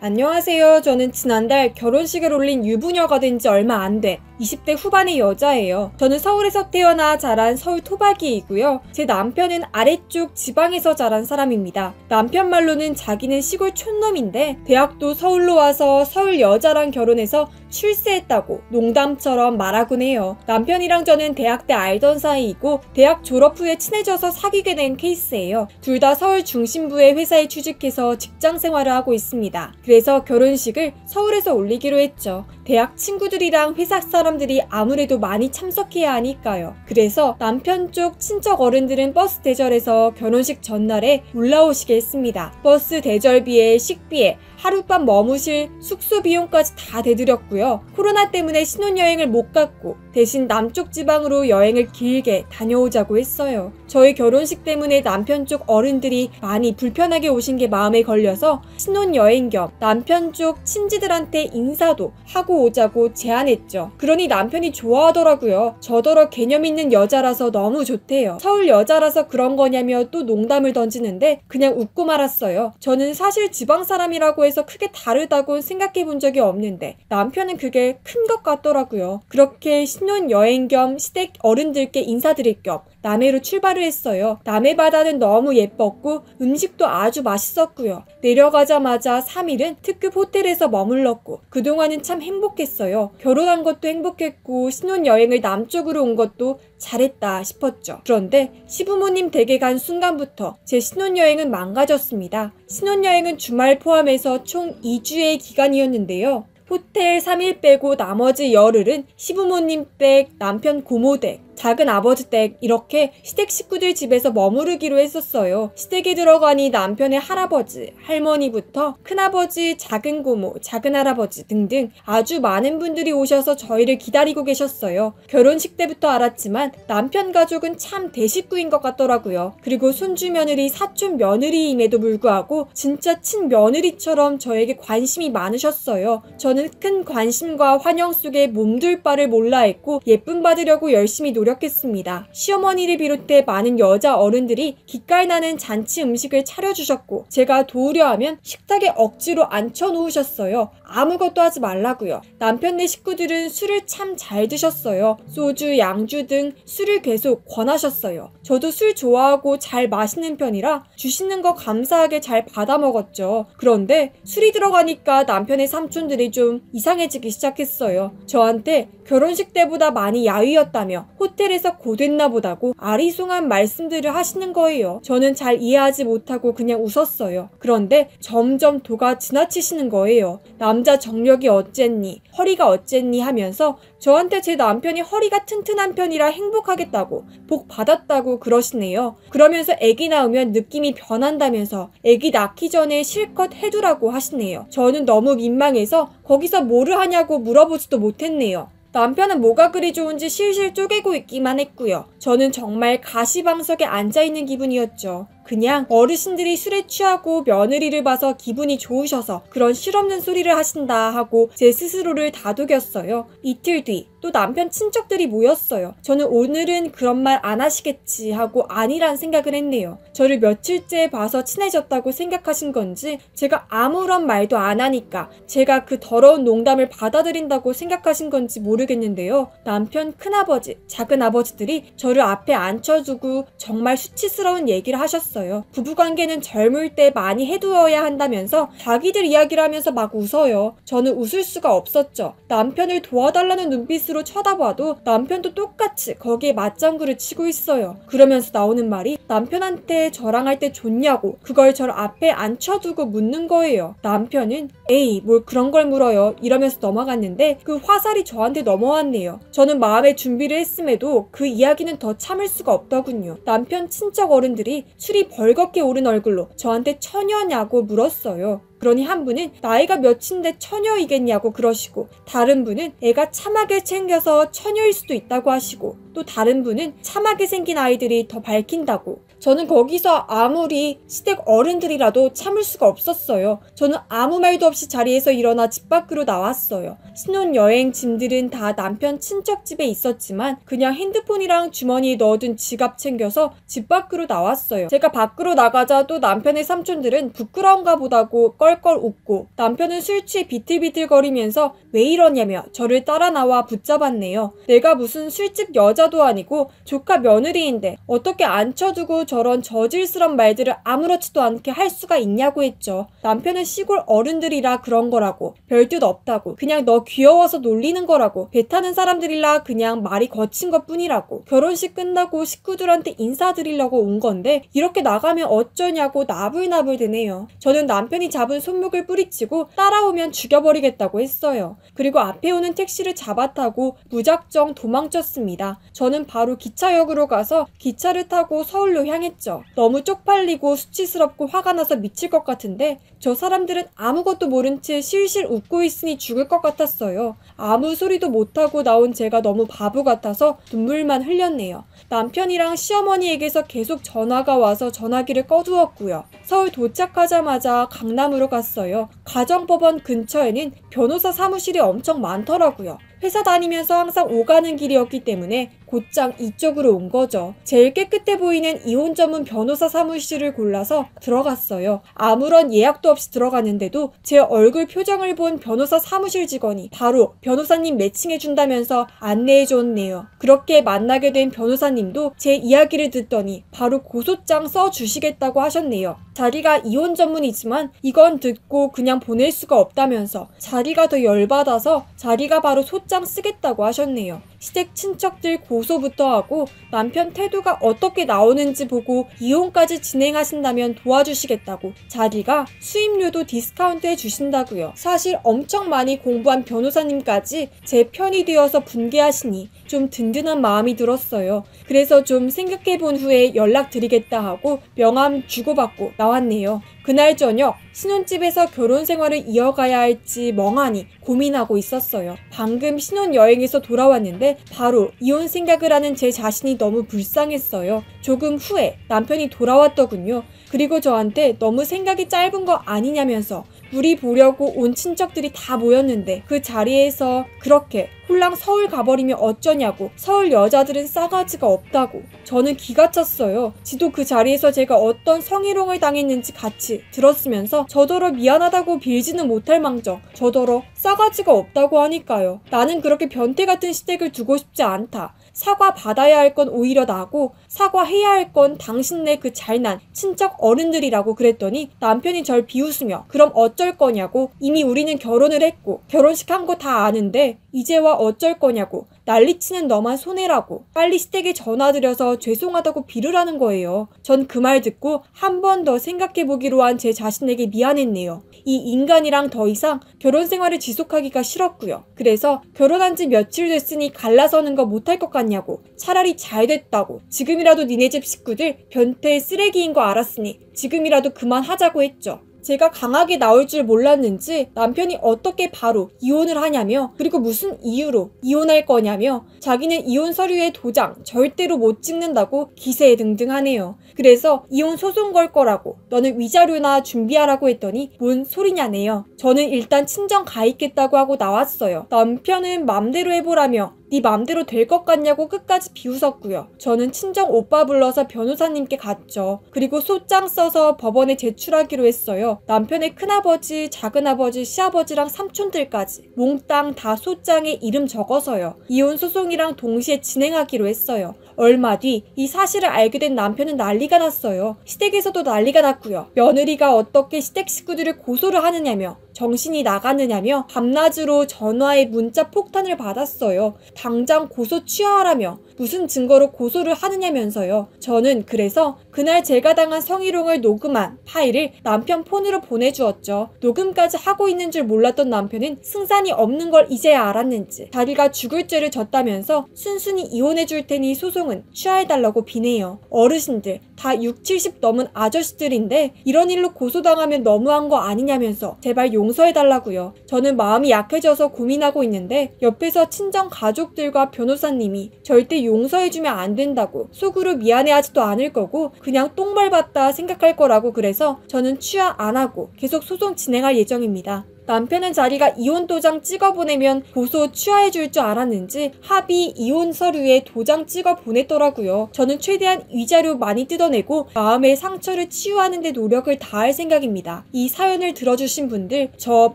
안녕하세요. 저는 지난달 결혼식을 올린 유부녀가 된 지 얼마 안 돼 20대 후반의 여자예요. 저는 서울에서 태어나 자란 서울 토박이이고요. 제 남편은 아래쪽 지방에서 자란 사람입니다. 남편 말로는 자기는 시골 촌놈인데 대학도 서울로 와서 서울 여자랑 결혼해서 출세했다고 농담처럼 말하곤 해요. 남편이랑 저는 대학 때 알던 사이이고 대학 졸업 후에 친해져서 사귀게 된 케이스예요. 둘 다 서울 중심부의 회사에 취직해서 직장 생활을 하고 있습니다. 그래서 결혼식을 서울에서 올리기로 했죠. 대학 친구들이랑 회사 사람들이 아무래도 많이 참석해야 하니까요. 그래서 남편 쪽 친척 어른들은 버스 대절해서 결혼식 전날에 올라오시게 했습니다. 버스 대절비에 식비에 하룻밤 머무실 숙소 비용까지 다 대드렸고요. 코로나 때문에 신혼여행을 못 갔고 대신 남쪽 지방으로 여행을 길게 다녀오자고 했어요. 저희 결혼식 때문에 남편 쪽 어른들이 많이 불편하게 오신 게 마음에 걸려서 신혼여행 겸 남편 쪽 친지들한테 인사도 하고 오자고 제안했죠. 그러니 남편이 좋아하더라고요. 저더러 개념 있는 여자라서 너무 좋대요. 서울 여자라서 그런 거냐며 또 농담을 던지는데 그냥 웃고 말았어요. 저는 사실 지방 사람이라고 해서 크게 다르다고 생각해 본 적이 없는데 남편은 그게 큰 것 같더라고요. 그렇게 신혼여행 겸 시댁 어른들께 인사드릴 겸 남해로 출발을 했어요. 남해 바다는 너무 예뻤고 음식도 아주 맛있었고요. 내려가자마자 3일은 특급 호텔에서 머물렀고 그동안은 참 행복했어요. 결혼한 것도 행복했고 신혼여행을 남쪽으로 온 것도 잘했다 싶었죠. 그런데 시부모님 댁에 간 순간부터 제 신혼여행은 망가졌습니다. 신혼여행은 주말 포함해서 총 2주의 기간이었는데요. 호텔 3일 빼고 나머지 열흘은 시부모님 댁, 남편 고모 댁, 작은 아버지 댁 이렇게 시댁 식구들 집에서 머무르기로 했었어요. 시댁에 들어가니 남편의 할아버지, 할머니부터 큰아버지, 작은 고모, 작은 할아버지 등등 아주 많은 분들이 오셔서 저희를 기다리고 계셨어요. 결혼식 때부터 알았지만 남편 가족은 참 대식구인 것 같더라고요. 그리고 손주 며느리, 사촌 며느리임에도 불구하고 진짜 친며느리처럼 저에게 관심이 많으셨어요. 저는 큰 관심과 환영 속에 몸둘 바를 몰라 했고 예쁨 받으려고 열심히 노력했습니다. 시어머니를 비롯해 많은 여자 어른들이 기깔 나는 잔치 음식을 차려주셨고 제가 도우려 하면 식탁에 억지로 앉혀놓으셨어요. 아무것도 하지 말라고요. 남편네 식구들은 술을 참 잘 드셨어요. 소주, 양주 등 술을 계속 권하셨어요. 저도 술 좋아하고 잘 마시는 편이라 주시는 거 감사하게 잘 받아 먹었죠. 그런데 술이 들어가니까 남편의 삼촌들이 좀 이상해지기 시작했어요. 저한테 결혼식 때보다 많이 야위었다며 호텔에서 고됐나 보다고 아리송한 말씀들을 하시는 거예요. 저는 잘 이해하지 못하고 그냥 웃었어요. 그런데 점점 도가 지나치시는 거예요. 남자 정력이 어쨌니, 허리가 어쨌니 하면서 저한테 제 남편이 허리가 튼튼한 편이라 행복하겠다고, 복 받았다고 그러시네요. 그러면서 아기 낳으면 느낌이 변한다면서 아기 낳기 전에 실컷 해두라고 하시네요. 저는 너무 민망해서 거기서 뭐를 하냐고 물어보지도 못했네요. 남편은 뭐가 그리 좋은지 실실 쪼개고 있기만 했고요. 저는 정말 가시방석에 앉아있는 기분이었죠. 그냥 어르신들이 술에 취하고 며느리를 봐서 기분이 좋으셔서 그런 실없는 소리를 하신다 하고 제 스스로를 다독였어요. 이틀 뒤 또 남편 친척들이 모였어요. 저는 오늘은 그런 말 안 하시겠지 하고 아니란 생각을 했네요. 저를 며칠째 봐서 친해졌다고 생각하신 건지 제가 아무런 말도 안 하니까 제가 그 더러운 농담을 받아들인다고 생각하신 건지 모르겠는데요. 남편 큰아버지, 작은아버지들이 저를 앞에 앉혀두고 정말 수치스러운 얘기를 하셨어요. 부부관계는 젊을 때 많이 해두어야 한다면서 자기들 이야기를 하면서 막 웃어요. 저는 웃을 수가 없었죠. 남편을 도와달라는 눈빛으로 쳐다봐도 남편도 똑같이 거기에 맞장구를 치고 있어요. 그러면서 나오는 말이 남편한테 저랑 할 때 좋냐고 그걸 절 앞에 앉혀두고 묻는 거예요. 남편은 에이 뭘 그런 걸 물어요 이러면서 넘어갔는데 그 화살이 저한테 넘어왔네요. 저는 마음의 준비를 했음에도 그 이야기는 더 참을 수가 없더군요. 남편 친척 어른들이 술이 벌겋게 오른 얼굴로 저한테 처녀냐고 물었어요. 그러니 한 분은 나이가 몇인데 처녀이겠냐고 그러시고 다른 분은 애가 참하게 생겨서 처녀일 수도 있다고 하시고 또 다른 분은 참하게 생긴 아이들이 더 밝힌다고 저는 거기서 아무리 시댁 어른들이라도 참을 수가 없었어요. 저는 아무 말도 없이 자리에서 일어나 집 밖으로 나왔어요. 신혼여행 짐들은 다 남편 친척 집에 있었지만 그냥 핸드폰이랑 주머니에 넣어둔 지갑 챙겨서 집 밖으로 나왔어요. 제가 밖으로 나가자 또 남편의 삼촌들은 부끄러운가 보다고 껄껄 웃고, 남편은 술 취해 비틀비틀거리면서 왜 이러냐며 저를 따라 나와 붙잡았네요. 내가 무슨 술집 여자도 아니고 조카 며느리인데 어떻게 앉혀두고 저런 저질스런 말들을 아무렇지도 않게 할 수가 있냐고 했죠. 남편은 시골 어른들이라 그런 거라고, 별뜻 없다고, 그냥 너 귀여워서 놀리는 거라고, 배 타는 사람들이라 그냥 말이 거친 것 뿐이라고, 결혼식 끝나고 식구들한테 인사드리려고 온 건데 이렇게 나가면 어쩌냐고 나불나불 대네요. 저는 남편이 잡은 손목을 뿌리치고 따라오면 죽여버리겠다고 했어요. 그리고 앞에 오는 택시를 잡아타고 무작정 도망쳤습니다. 저는 바로 기차역으로 가서 기차를 타고 서울로 향했죠. 너무 쪽팔리고 수치스럽고 화가 나서 미칠 것 같은데 저 사람들은 아무것도 모른 채 실실 웃고 있으니 죽을 것 같았어요. 아무 소리도 못하고 나온 제가 너무 바보 같아서 눈물만 흘렸네요. 남편이랑 시어머니에게서 계속 전화가 와서 전화기를 꺼두었고요. 서울 도착하자마자 강남으로 갔어요. 가정법원 근처에는 변호사 사무실이 엄청 많더라고요. 회사 다니면서 항상 오가는 길이었기 때문에 곧장 이쪽으로 온 거죠. 제일 깨끗해 보이는 이혼 전문 변호사 사무실을 골라서 들어갔어요. 아무런 예약도 없이 들어갔는데도 제 얼굴 표정을 본 변호사 사무실 직원이 바로 변호사님 매칭해준다면서 안내해줬네요. 그렇게 만나게 된 변호사님도 제 이야기를 듣더니 바로 고소장 써주시겠다고 하셨네요. 자리가 이혼 전문이지만 이건 듣고 그냥 보낼 수가 없다면서 자리가 더 열받아서 자리가 바로 소장 쓰겠다고 하셨네요. 시댁 친척들 고소부터 하고 남편 태도가 어떻게 나오는지 보고 이혼까지 진행하신다면 도와주시겠다고, 자리가 수임료도 디스카운트 해주신다고요. 사실 엄청 많이 공부한 변호사님까지 제 편이 되어서 분개하시니 좀 든든한 마음이 들었어요. 그래서 좀 생각해본 후에 연락드리겠다 하고 명함 주고받고 나왔네요. 그날 저녁 신혼집에서 결혼 생활을 이어가야 할지 멍하니 고민하고 있었어요. 방금 신혼여행에서 돌아왔는데 바로 이혼 생각을 하는 제 자신이 너무 불쌍했어요. 조금 후에 남편이 돌아왔더군요. 그리고 저한테 너무 생각이 짧은 거 아니냐면서 우리 보려고 온 친척들이 다 모였는데 그 자리에서 그렇게 홀랑 서울 가버리면 어쩌냐고, 서울 여자들은 싸가지가 없다고. 저는 기가 찼어요. 지도 그 자리에서 제가 어떤 성희롱을 당했는지 같이 들었으면서 저더러 미안하다고 빌지는 못할 망정 저더러 싸가지가 없다고 하니까요. 나는 그렇게 변태 같은 시댁을 두고 싶지 않다. 사과 받아야 할 건 오히려 나고 사과해야 할 건 당신네 그 잘난 친척 어른들이라고 그랬더니 남편이 절 비웃으며 그럼 어쩔 거냐고, 이미 우리는 결혼을 했고 결혼식 한 거 다 아는데 이제 와 어쩔 거냐고, 난리치는 너만 손해라고, 빨리 시댁에 전화드려서 죄송하다고 빌으라는 거예요. 전 그 말 듣고 한 번 더 생각해보기로 한 제 자신에게 미안했네요. 이 인간이랑 더 이상 결혼 생활을 지속하기가 싫었고요. 그래서 결혼한 지 며칠 됐으니 갈라서는 거 못할 것 같냐고, 차라리 잘 됐다고, 지금이라도 니네 집 식구들 변태의 쓰레기인 거 알았으니 지금이라도 그만하자고 했죠. 제가 강하게 나올 줄 몰랐는지 남편이 어떻게 바로 이혼을 하냐며, 그리고 무슨 이유로 이혼할 거냐며, 자기는 이혼 서류에 도장 절대로 못 찍는다고 기세등등하네요. 그래서 이혼 소송 걸 거라고, 너는 위자료나 준비하라고 했더니 뭔 소리냐네요. 저는 일단 친정 가 있겠다고 하고 나왔어요. 남편은 맘대로 해보라며 네 맘대로 될 것 같냐고 끝까지 비웃었고요. 저는 친정 오빠 불러서 변호사님께 갔죠. 그리고 소장 써서 법원에 제출하기로 했어요. 남편의 큰아버지, 작은아버지, 시아버지랑 삼촌들까지 몽땅 다 소장에 이름 적어서요. 이혼 소송이랑 동시에 진행하기로 했어요. 얼마 뒤 이 사실을 알게 된 남편은 난리가 났어요. 시댁에서도 난리가 났고요. 며느리가 어떻게 시댁 식구들을 고소를 하느냐며, 정신이 나갔느냐며 밤낮으로 전화에 문자 폭탄을 받았어요. 당장 고소 취하하라며 무슨 증거로 고소를 하느냐면서요. 저는 그래서 그날 제가 당한 성희롱을 녹음한 파일을 남편 폰으로 보내주었죠. 녹음까지 하고 있는 줄 몰랐던 남편은 승산이 없는 걸 이제야 알았는지 자기가 죽을 죄를 졌다면서 순순히 이혼해줄 테니 소송은 취하해달라고 비네요. 어르신들 다 60, 70 넘은 아저씨들인데 이런 일로 고소당하면 너무한 거 아니냐면서 제발 용서해달라고요. 저는 마음이 약해져서 고민하고 있는데 옆에서 친정 가족들과 변호사님이 절대 용서해주면 안 된다고, 속으로 미안해하지도 않을 거고 그냥 똥 밟았다 생각할 거라고. 그래서 저는 취하 안 하고 계속 소송 진행할 예정입니다. 남편은 자기가 이혼 도장 찍어 보내면 고소 취하해 줄 줄 알았는지 합의 이혼 서류에 도장 찍어 보냈더라고요. 저는 최대한 위자료 많이 뜯어내고 마음의 상처를 치유하는 데 노력을 다할 생각입니다. 이 사연을 들어주신 분들 저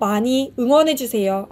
많이 응원해 주세요.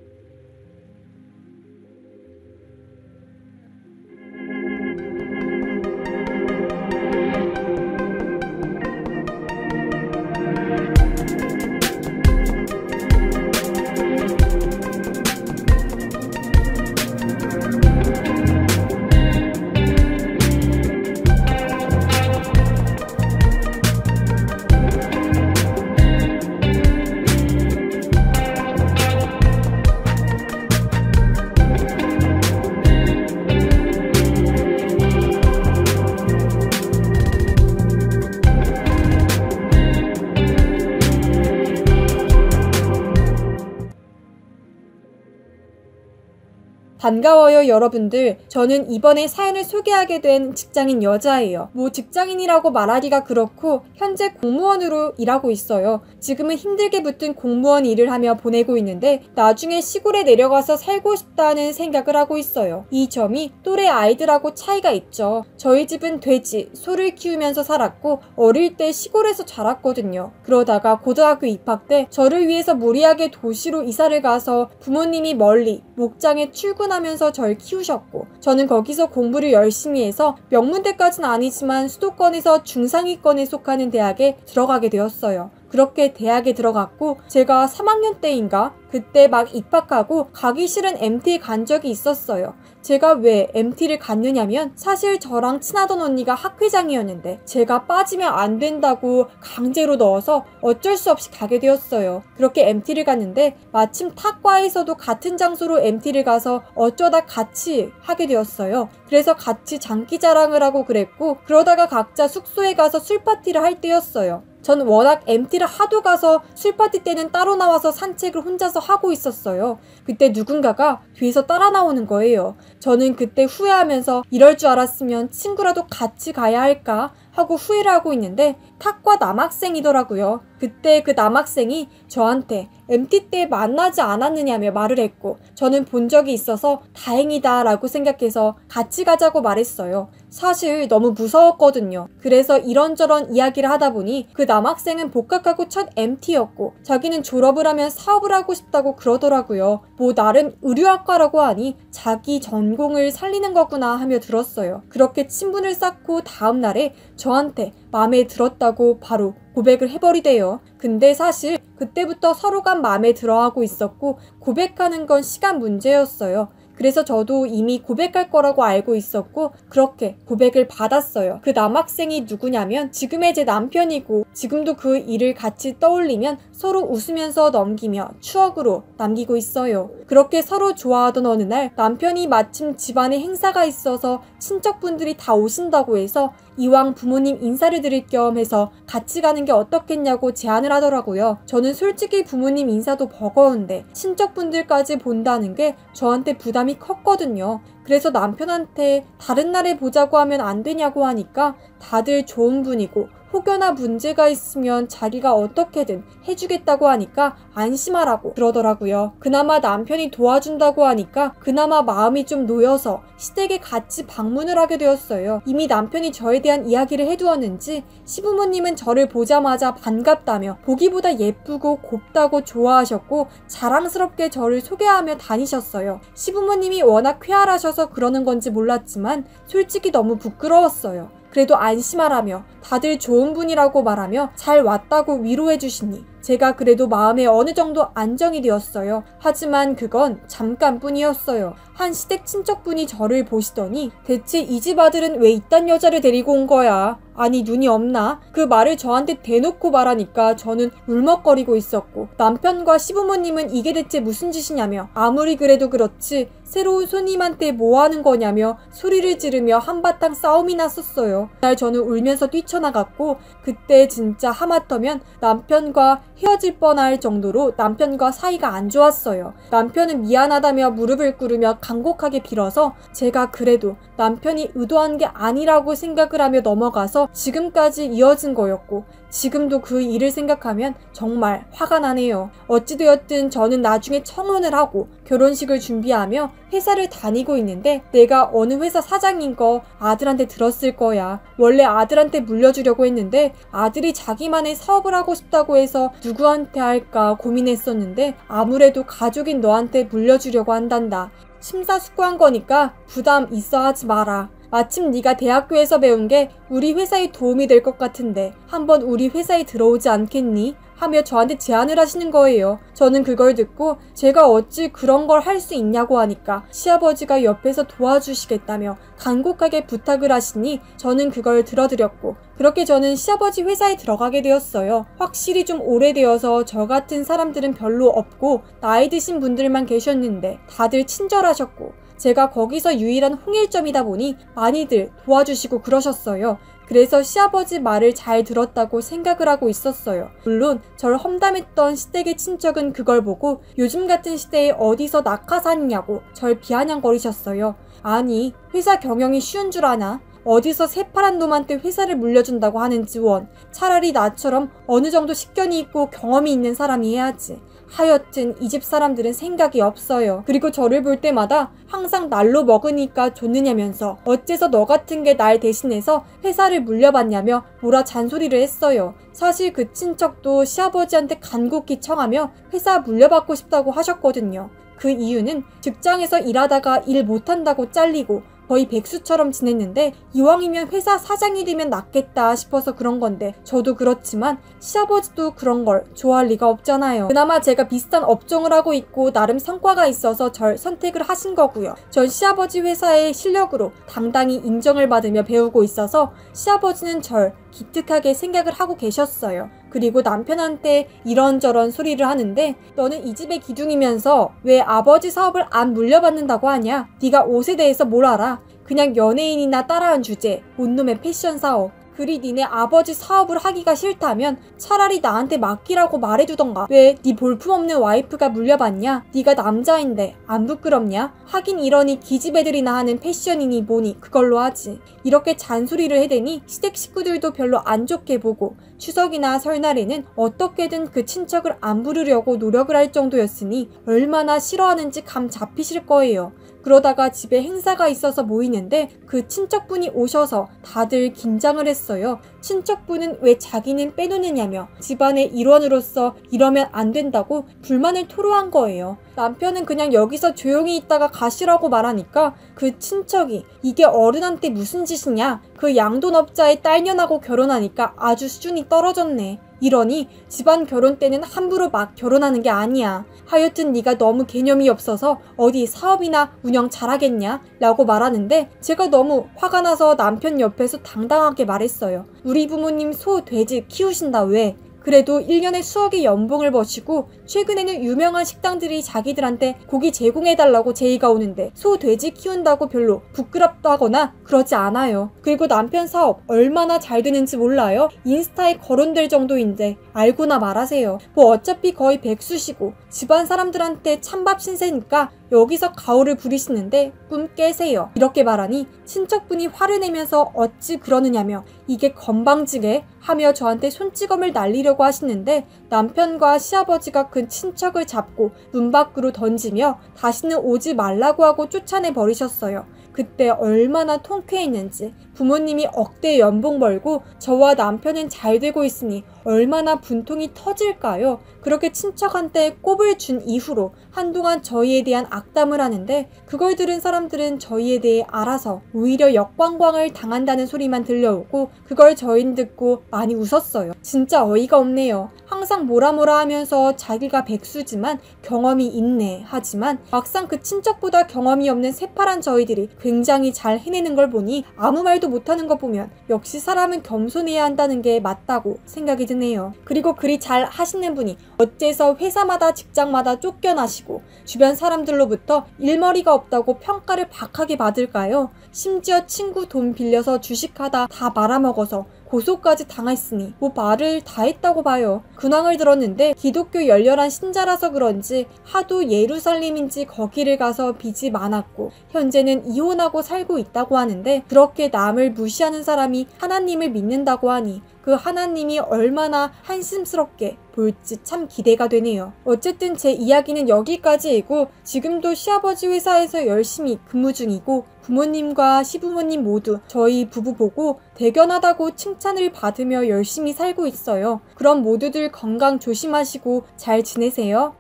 반가워요 여러분들. 저는 이번에 사연을 소개하게 된 직장인 여자예요. 뭐 직장인이라고 말하기가 그렇고 현재 공무원으로 일하고 있어요. 지금은 힘들게 붙은 공무원 일을 하며 보내고 있는데 나중에 시골에 내려가서 살고 싶다는 생각을 하고 있어요. 이 점이 또래 아이들하고 차이가 있죠. 저희 집은 돼지, 소를 키우면서 살았고 어릴 때 시골에서 자랐거든요. 그러다가 고등학교 입학 때 저를 위해서 무리하게 도시로 이사를 가서 부모님이 멀리 목장에 출근하면서 절 키우셨고 저는 거기서 공부를 열심히 해서 명문대까지는 아니지만 수도권에서 중상위권에 속하는 대학에 들어가게 되었어요. 그렇게 대학에 들어갔고 제가 3학년 때인가 그때 막 입학하고 가기 싫은 MT에 간 적이 있었어요. 제가 왜 MT를 갔느냐면 사실 저랑 친하던 언니가 학회장이었는데 제가 빠지면 안 된다고 강제로 넣어서 어쩔 수 없이 가게 되었어요. 그렇게 MT를 갔는데 마침 탁과에서도 같은 장소로 MT를 가서 어쩌다 같이 하게 되었어요. 그래서 같이 장기자랑을 하고 그랬고 그러다가 각자 숙소에 가서 술파티를 할 때였어요. 전 워낙 MT를 하도 가서 술파티 때는 따로 나와서 산책을 혼자서 하고 있었어요. 그때 누군가가 뒤에서 따라 나오는 거예요. 저는 그때 후회하면서 이럴 줄 알았으면 친구라도 같이 가야 할까 하고 후회를 하고 있는데 탁과 남학생이더라고요. 그때 그 남학생이 저한테 MT 때 만나지 않았느냐며 말을 했고 저는 본 적이 있어서 다행이다 라고 생각해서 같이 가자고 말했어요. 사실 너무 무서웠거든요. 그래서 이런저런 이야기를 하다 보니 그 남학생은 복학하고 첫 MT였고 자기는 졸업을 하면 사업을 하고 싶다고 그러더라고요. 뭐 나름 의류학과라고 하니 자기 전공을 살리는 거구나 하며 들었어요. 그렇게 친분을 쌓고 다음 날에 저한테 마음에 들었다고 바로 고백을 해버리대요. 근데 사실 그때부터 서로가 마음에 들어하고 있었고 고백하는 건 시간 문제였어요. 그래서 저도 이미 고백할 거라고 알고 있었고 그렇게 고백을 받았어요. 그 남학생이 누구냐면 지금의 제 남편이고 지금도 그 일을 같이 떠올리면 서로 웃으면서 넘기며 추억으로 남기고 있어요. 그렇게 서로 좋아하던 어느 날 남편이 마침 집안에 행사가 있어서 친척분들이 다 오신다고 해서 이왕 부모님 인사를 드릴 겸 해서 같이 가는 게 어떻겠냐고 제안을 하더라고요. 저는 솔직히 부모님 인사도 버거운데 친척분들까지 본다는 게 저한테 부담이 컸거든요. 그래서 남편한테 다른 날에 보자고 하면 안 되냐고 하니까 다들 좋은 분이고 혹여나 문제가 있으면 자기가 어떻게든 해주겠다고 하니까 안심하라고 그러더라고요. 그나마 남편이 도와준다고 하니까 그나마 마음이 좀 놓여서 시댁에 같이 방문을 하게 되었어요. 이미 남편이 저에 대한 이야기를 해두었는지 시부모님은 저를 보자마자 반갑다며 보기보다 예쁘고 곱다고 좋아하셨고 자랑스럽게 저를 소개하며 다니셨어요. 시부모님이 워낙 쾌활하셔서 그러는 건지 몰랐지만 솔직히 너무 부끄러웠어요. 그래도 안심하라며 다들 좋은 분이라고 말하며 잘 왔다고 위로해 주시니 제가 그래도 마음에 어느 정도 안정이 되었어요. 하지만 그건 잠깐뿐이었어요. 한 시댁 친척분이 저를 보시더니 대체 이 집 아들은 왜 이딴 여자를 데리고 온 거야? 아니 눈이 없나? 그 말을 저한테 대놓고 말하니까 저는 울먹거리고 있었고 남편과 시부모님은 이게 대체 무슨 짓이냐며 아무리 그래도 그렇지 새로운 손님한테 뭐하는 거냐며 소리를 지르며 한바탕 싸움이 났었어요. 그날 저는 울면서 뛰쳐나갔고 그때 진짜 하마터면 남편과 헤어질 뻔할 정도로 남편과 사이가 안 좋았어요. 남편은 미안하다며 무릎을 꿇으며 간곡하게 빌어서 제가 그래도 남편이 의도한 게 아니라고 생각을 하며 넘어가서 지금까지 이어진 거였고 지금도 그 일을 생각하면 정말 화가 나네요. 어찌되었든 저는 나중에 청혼을 하고 결혼식을 준비하며 회사를 다니고 있는데 내가 어느 회사 사장인 거 아들한테 들었을 거야. 원래 아들한테 물려주려고 했는데 아들이 자기만의 사업을 하고 싶다고 해서 누구한테 할까 고민했었는데 아무래도 가족인 너한테 물려주려고 한단다. 심사숙고한 거니까 부담 있어 하지 마라. 마침 네가 대학교에서 배운 게 우리 회사에 도움이 될 것 같은데 한번 우리 회사에 들어오지 않겠니? 하며 저한테 제안을 하시는 거예요. 저는 그걸 듣고 제가 어찌 그런 걸 할 수 있냐고 하니까 시아버지가 옆에서 도와주시겠다며 간곡하게 부탁을 하시니 저는 그걸 들어드렸고 그렇게 저는 시아버지 회사에 들어가게 되었어요. 확실히 좀 오래되어서 저 같은 사람들은 별로 없고 나이 드신 분들만 계셨는데 다들 친절하셨고 제가 거기서 유일한 홍일점이다 보니 많이들 도와주시고 그러셨어요. 그래서 시아버지 말을 잘 들었다고 생각을 하고 있었어요. 물론 절 험담했던 시댁의 친척은 그걸 보고 요즘 같은 시대에 어디서 낙하산이냐고 절 비아냥거리셨어요. 아니 회사 경영이 쉬운 줄 아나? 어디서 새파란 놈한테 회사를 물려준다고 하는지 원. 차라리 나처럼 어느 정도 식견이 있고 경험이 있는 사람이 해야지. 하여튼 이 집 사람들은 생각이 없어요. 그리고 저를 볼 때마다 항상 날로 먹으니까 좋느냐면서 어째서 너 같은 게 날 대신해서 회사를 물려받냐며 뭐라 잔소리를 했어요. 사실 그 친척도 시아버지한테 간곡히 청하며 회사 물려받고 싶다고 하셨거든요. 그 이유는 직장에서 일하다가 일 못한다고 잘리고 거의 백수처럼 지냈는데 이왕이면 회사 사장이 되면 낫겠다 싶어서 그런 건데 저도 그렇지만 시아버지도 그런 걸 좋아할 리가 없잖아요. 그나마 제가 비슷한 업종을 하고 있고 나름 성과가 있어서 절 선택을 하신 거고요. 전 시아버지 회사의 실력으로 당당히 인정을 받으며 배우고 있어서 시아버지는 절 기특하게 생각을 하고 계셨어요. 그리고 남편한테 이런저런 소리를 하는데 너는 이 집의 기둥이면서 왜 아버지 사업을 안 물려받는다고 하냐? 네가 옷에 대해서 뭘 알아? 그냥 연예인이나 따라한 주제, 온놈의 패션 사업. 그리 니네 아버지 사업을 하기가 싫다면 차라리 나한테 맡기라고 말해주던가. 왜 네 볼품없는 와이프가 물려받냐? 네가 남자인데 안 부끄럽냐? 하긴 이러니 기집애들이나 하는 패션이니 뭐니 그걸로 하지. 이렇게 잔소리를 해대니 시댁 식구들도 별로 안 좋게 보고 추석이나 설날에는 어떻게든 그 친척을 안 부르려고 노력을 할 정도였으니 얼마나 싫어하는지 감 잡히실 거예요. 그러다가 집에 행사가 있어서 모이는데 그 친척분이 오셔서 다들 긴장을 했어요. 친척분은 왜 자기는 빼놓느냐며 집안의 일원으로서 이러면 안 된다고 불만을 토로한 거예요. 남편은 그냥 여기서 조용히 있다가 가시라고 말하니까 그 친척이 이게 어른한테 무슨 짓이냐? 그 양돈업자의 딸년하고 결혼하니까 아주 수준이 떨어졌네. 이러니 집안 결혼 때는 함부로 막 결혼하는 게 아니야. 하여튼 네가 너무 개념이 없어서 어디 사업이나 운영 잘하겠냐? 라고 말하는데 제가 너무 화가 나서 남편 옆에서 당당하게 말했어요. 우리 부모님 소, 돼지 키우신다 왜? 그래도 1년에 수억의 연봉을 버시고 최근에는 유명한 식당들이 자기들한테 고기 제공해달라고 제의가 오는데 소, 돼지 키운다고 별로 부끄럽다거나 그러지 않아요. 그리고 남편 사업 얼마나 잘 되는지 몰라요? 인스타에 거론될 정도인데 알고나 말하세요. 뭐 어차피 거의 백수시고 집안 사람들한테 찬밥 신세니까 여기서 가오를 부리시는데 꿈 깨세요. 이렇게 말하니 친척분이 화를 내면서 어찌 그러느냐며 이게 건방지게 하며 저한테 손찌검을 날리려고 하시는데 남편과 시아버지가 그 친척을 잡고 문 밖으로 던지며 다시는 오지 말라고 하고 쫓아내 버리셨어요. 그때 얼마나 통쾌했는지. 부모님이 억대 연봉 벌고 저와 남편은 잘 되고 있으니 얼마나 분통이 터질까요? 그렇게 친척한테 꼽을 준 이후로 한동안 저희에 대한 악담을 하는데 그걸 들은 사람들은 저희에 대해 알아서 오히려 역광광을 당한다는 소리만 들려오고 그걸 저희는 듣고 많이 웃었어요. 진짜 어이가 없네요. 항상 뭐라 하면서 자기가 백수지만 경험이 있네 하지만 막상 그 친척보다 경험이 없는 새파란 저희들이 굉장히 잘 해내는 걸 보니 아무 말도 못하는 거 보면 역시 사람은 겸손해야 한다는 게 맞다고 생각이 드네요. 그리고 그리 잘 하시는 분이 어째서 회사마다 직장마다 쫓겨나시고 주변 사람들로부터 일머리가 없다고 평가를 박하게 받을까요? 심지어 친구 돈 빌려서 주식하다 다 말아먹어서 고소까지 당했으니 뭐 말을 다 했다고 봐요. 근황을 들었는데 기독교 열렬한 신자라서 그런지 하도 예루살렘인지 거기를 가서 빚이 많았고 현재는 이혼하고 살고 있다고 하는데 그렇게 남을 무시하는 사람이 하나님을 믿는다고 하니 그 하나님이 얼마나 한심스럽게 볼지 참 기대가 되네요. 어쨌든 제 이야기는 여기까지이고 지금도 시아버지 회사에서 열심히 근무 중이고 부모님과 시부모님 모두 저희 부부 보고 대견하다고 칭찬을 받으며 열심히 살고 있어요. 그럼 모두들 건강 조심하시고 잘 지내세요.